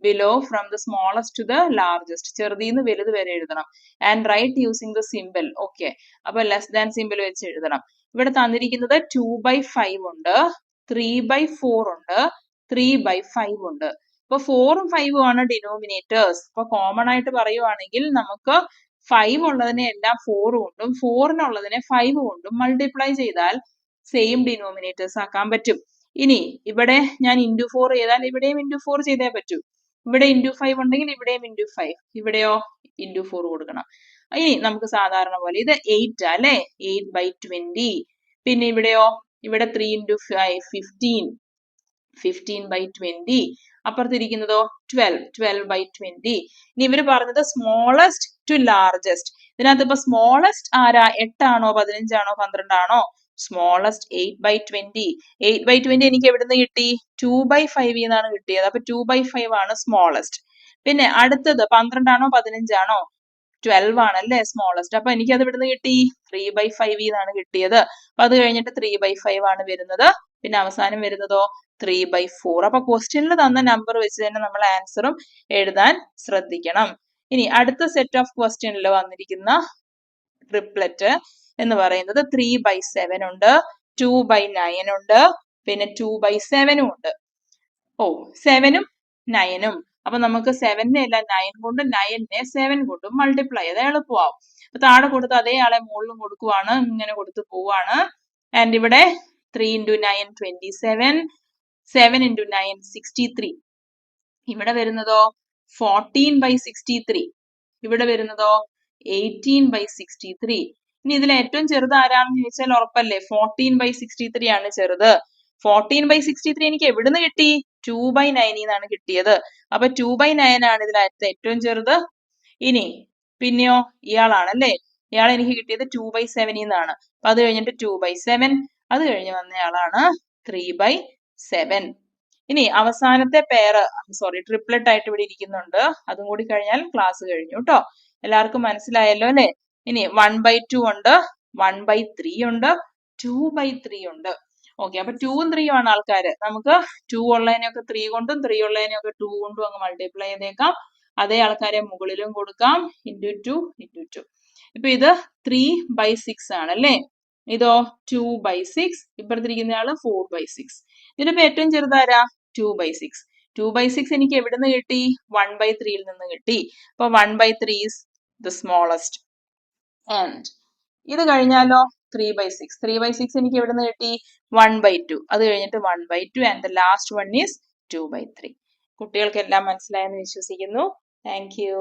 Below from the smallest to the largest. ചെറുതിന്ന് വലുത് വരെ എഴുതണം. And write using the symbol. Okay, അപ്പൊ ലെസ് ദാൻ സിമ്പിൾ വെച്ച് എഴുതണം. ഇവിടെ തന്നിരിക്കുന്നത് 2/5 ഉണ്ട്, 3/4 ഉണ്ട്, 3/5 ഉണ്ട്. അപ്പൊ 4ഉം 5ഉം ആണ് ഡിനോമിനേറ്റേഴ്സ്. അപ്പൊ കോമൺ ആയിട്ട് പറയുവാണെങ്കിൽ നമുക്ക് 5 ഉള്ളതിനെ എല്ലാം 4 കൊണ്ടും 4-നുള്ളതിനെ 5 കൊണ്ടും മൾട്ടിപ്ലൈ ചെയ്താൽ സെയിം ഡിനോമിനേറ്റേഴ്സ് ആക്കാൻ പറ്റും. ഇനി ഇവിടെ ഞാൻ ഇൻറ്റു 4 ചെയ്താൽ ഇവിടെയും ഇൻറ്റു 4 ചെയ്തേ പറ്റൂ. ഇവിടെ ഇൻറ്റു 5 ഉണ്ടെങ്കിൽ ഇവിടെയും ഇൻറ്റു 5, ഇവിടെയോ ഇൻറ്റു 4 കൊടുക്കണം. ഇനി നമുക്ക് സാധാരണ പോലെ ഇത് 8 അല്ലെ, 8/20. പിന്നെ ഇവിടെയോ ഇവിടെ 3 × 5 15, 15/20. അപ്പുറത്തിരിക്കുന്നതോ 12, 12/20. ഇനി ഇവര് പറഞ്ഞത് സ്മോളസ്റ്റ് ടു ലാർജസ്റ്റ്. ഇതിനകത്ത് ഇപ്പൊ സ്മോളസ്റ്റ് ആരാ? 8 ആണോ 15 ആണോ 12 ആണോ? സ്മോളസ്റ്റ് 8/20. 8/20 എനിക്ക് എവിടുന്ന് കിട്ടി? 2/5 എന്നാണ് കിട്ടിയത്. അപ്പൊ 2/5 ആണ് സ്മോളസ്റ്റ്. പിന്നെ അടുത്തത് 12 ആണോ 15 ആണോ? 12 ആണല്ലേ സ്മോളസ്റ്റ്. അപ്പൊ എനിക്ക് അത് ഇവിടുന്ന് കിട്ടി 3/5 എന്നാണ് കിട്ടിയത്. അപ്പൊ അത് കഴിഞ്ഞിട്ട് 3/5 ആണ് വരുന്നത്. പിന്നെ അവസാനം വരുന്നതോ 3/4. അപ്പൊ ക്വസ്റ്റ്യനിൽ തന്ന നമ്പർ വെച്ച് തന്നെ നമ്മൾ ആൻസറും എഴുതാൻ ശ്രദ്ധിക്കണം. ഇനി അടുത്ത സെറ്റ് ഓഫ് ക്വസ്റ്റ്യനിൽ വന്നിരിക്കുന്ന ട്രിപ്ലറ്റ് എന്ന് പറയുന്നത് 3/7 ഉണ്ട്, 2/9 ഉണ്ട്, പിന്നെ 2/7 ഉണ്ട്. 7ഉം 9ഉം. അപ്പൊ നമുക്ക് 7നെ എല്ലാം 9 കൊണ്ടും 9നെ 7 കൊണ്ടും മൾട്ടിപ്ലൈ ചെയ്ത് എളുപ്പമാവും. അപ്പൊ താഴെ കൊടുത്ത് അതേ ആളെ മുകളിലും കൊടുക്കുവാണ്, ഇങ്ങനെ കൊടുത്ത് പോവാണ്. ആൻഡ് ഇവിടെ 3 × 9 27, 7 × 9 63. ഇവിടെ വരുന്നതോ 14/63. ഇവിടെ വരുന്നതോ 18/63. ഇനി ഇതിൽ ഏറ്റവും ചെറുത് ആരാണെന്ന് ചോദിച്ചാൽ ഉറപ്പല്ലേ 14/63 ആണ് ചെറുത്. 14/63 എനിക്ക് എവിടുന്ന് കിട്ടി? 2/9 എന്നാണ് കിട്ടിയത്. അപ്പൊ 2/9 ആണ് ഇതിനകത്ത് ഏറ്റവും ചെറുത്. ഇനി പിന്നെയോ ഇയാളാണല്ലേ, ഇയാൾ എനിക്ക് കിട്ടിയത് 2/7 എന്നാണ്. അപ്പൊ അത് കഴിഞ്ഞിട്ട് 2/7, അത് കഴിഞ്ഞ് വന്നയാളാണ് 3/7. ഇനി അവസാനത്തെ ട്രിപ്ലറ്റ് ആയിട്ട് ഇവിടെ ഇരിക്കുന്നുണ്ട്. അതും കൂടി കഴിഞ്ഞാൽ ക്ലാസ് കഴിഞ്ഞു കേട്ടോ. എല്ലാവർക്കും മനസ്സിലായല്ലോ അല്ലെ. ഇനി 1/2 ഉണ്ട്, 1/3 ഉണ്ട്, 2/3 ഉണ്ട്. ഓക്കെ, അപ്പൊ 2ഉം 3ഉം ആണ് ആൾക്കാര്. നമുക്ക് 2 ഉള്ളതിനെയൊക്കെ 3 കൊണ്ടും 3 ഉള്ളതിനെയൊക്കെ 2 കൊണ്ടും അങ്ങ് മൾട്ടിപ്ലൈ ചെയ്തേക്കാം. അതേ ആൾക്കാരെ മുകളിലും കൊടുക്കാം, ഇൻറ്റു 2 ഇൻറ്റു 2. ഇപ്പൊ ഇത് 3/6 ആണ് അല്ലേ. ഇതോ 2/6. ഇപ്പുറത്തിരിക്കുന്ന ആള് 4/6. ഇതിലിപ്പോ ഏറ്റവും ചെറുതാരാ? 2/6. 2/6 എനിക്ക് എവിടുന്ന് കിട്ടി? 1/3 നിന്ന് കിട്ടി. അപ്പൊ 1/3 is the smallest. And ഇത് കഴിഞ്ഞാലോ 3/6. 3/6 എനിക്ക് എവിടുന്ന് കിട്ടി? 1/2. അത് കഴിഞ്ഞിട്ട് 1/2 and the last one is 2/3. കുട്ടികൾക്ക് എല്ലാം മനസ്സിലായെന്ന് വിശ്വസിക്കുന്നു. Thank you.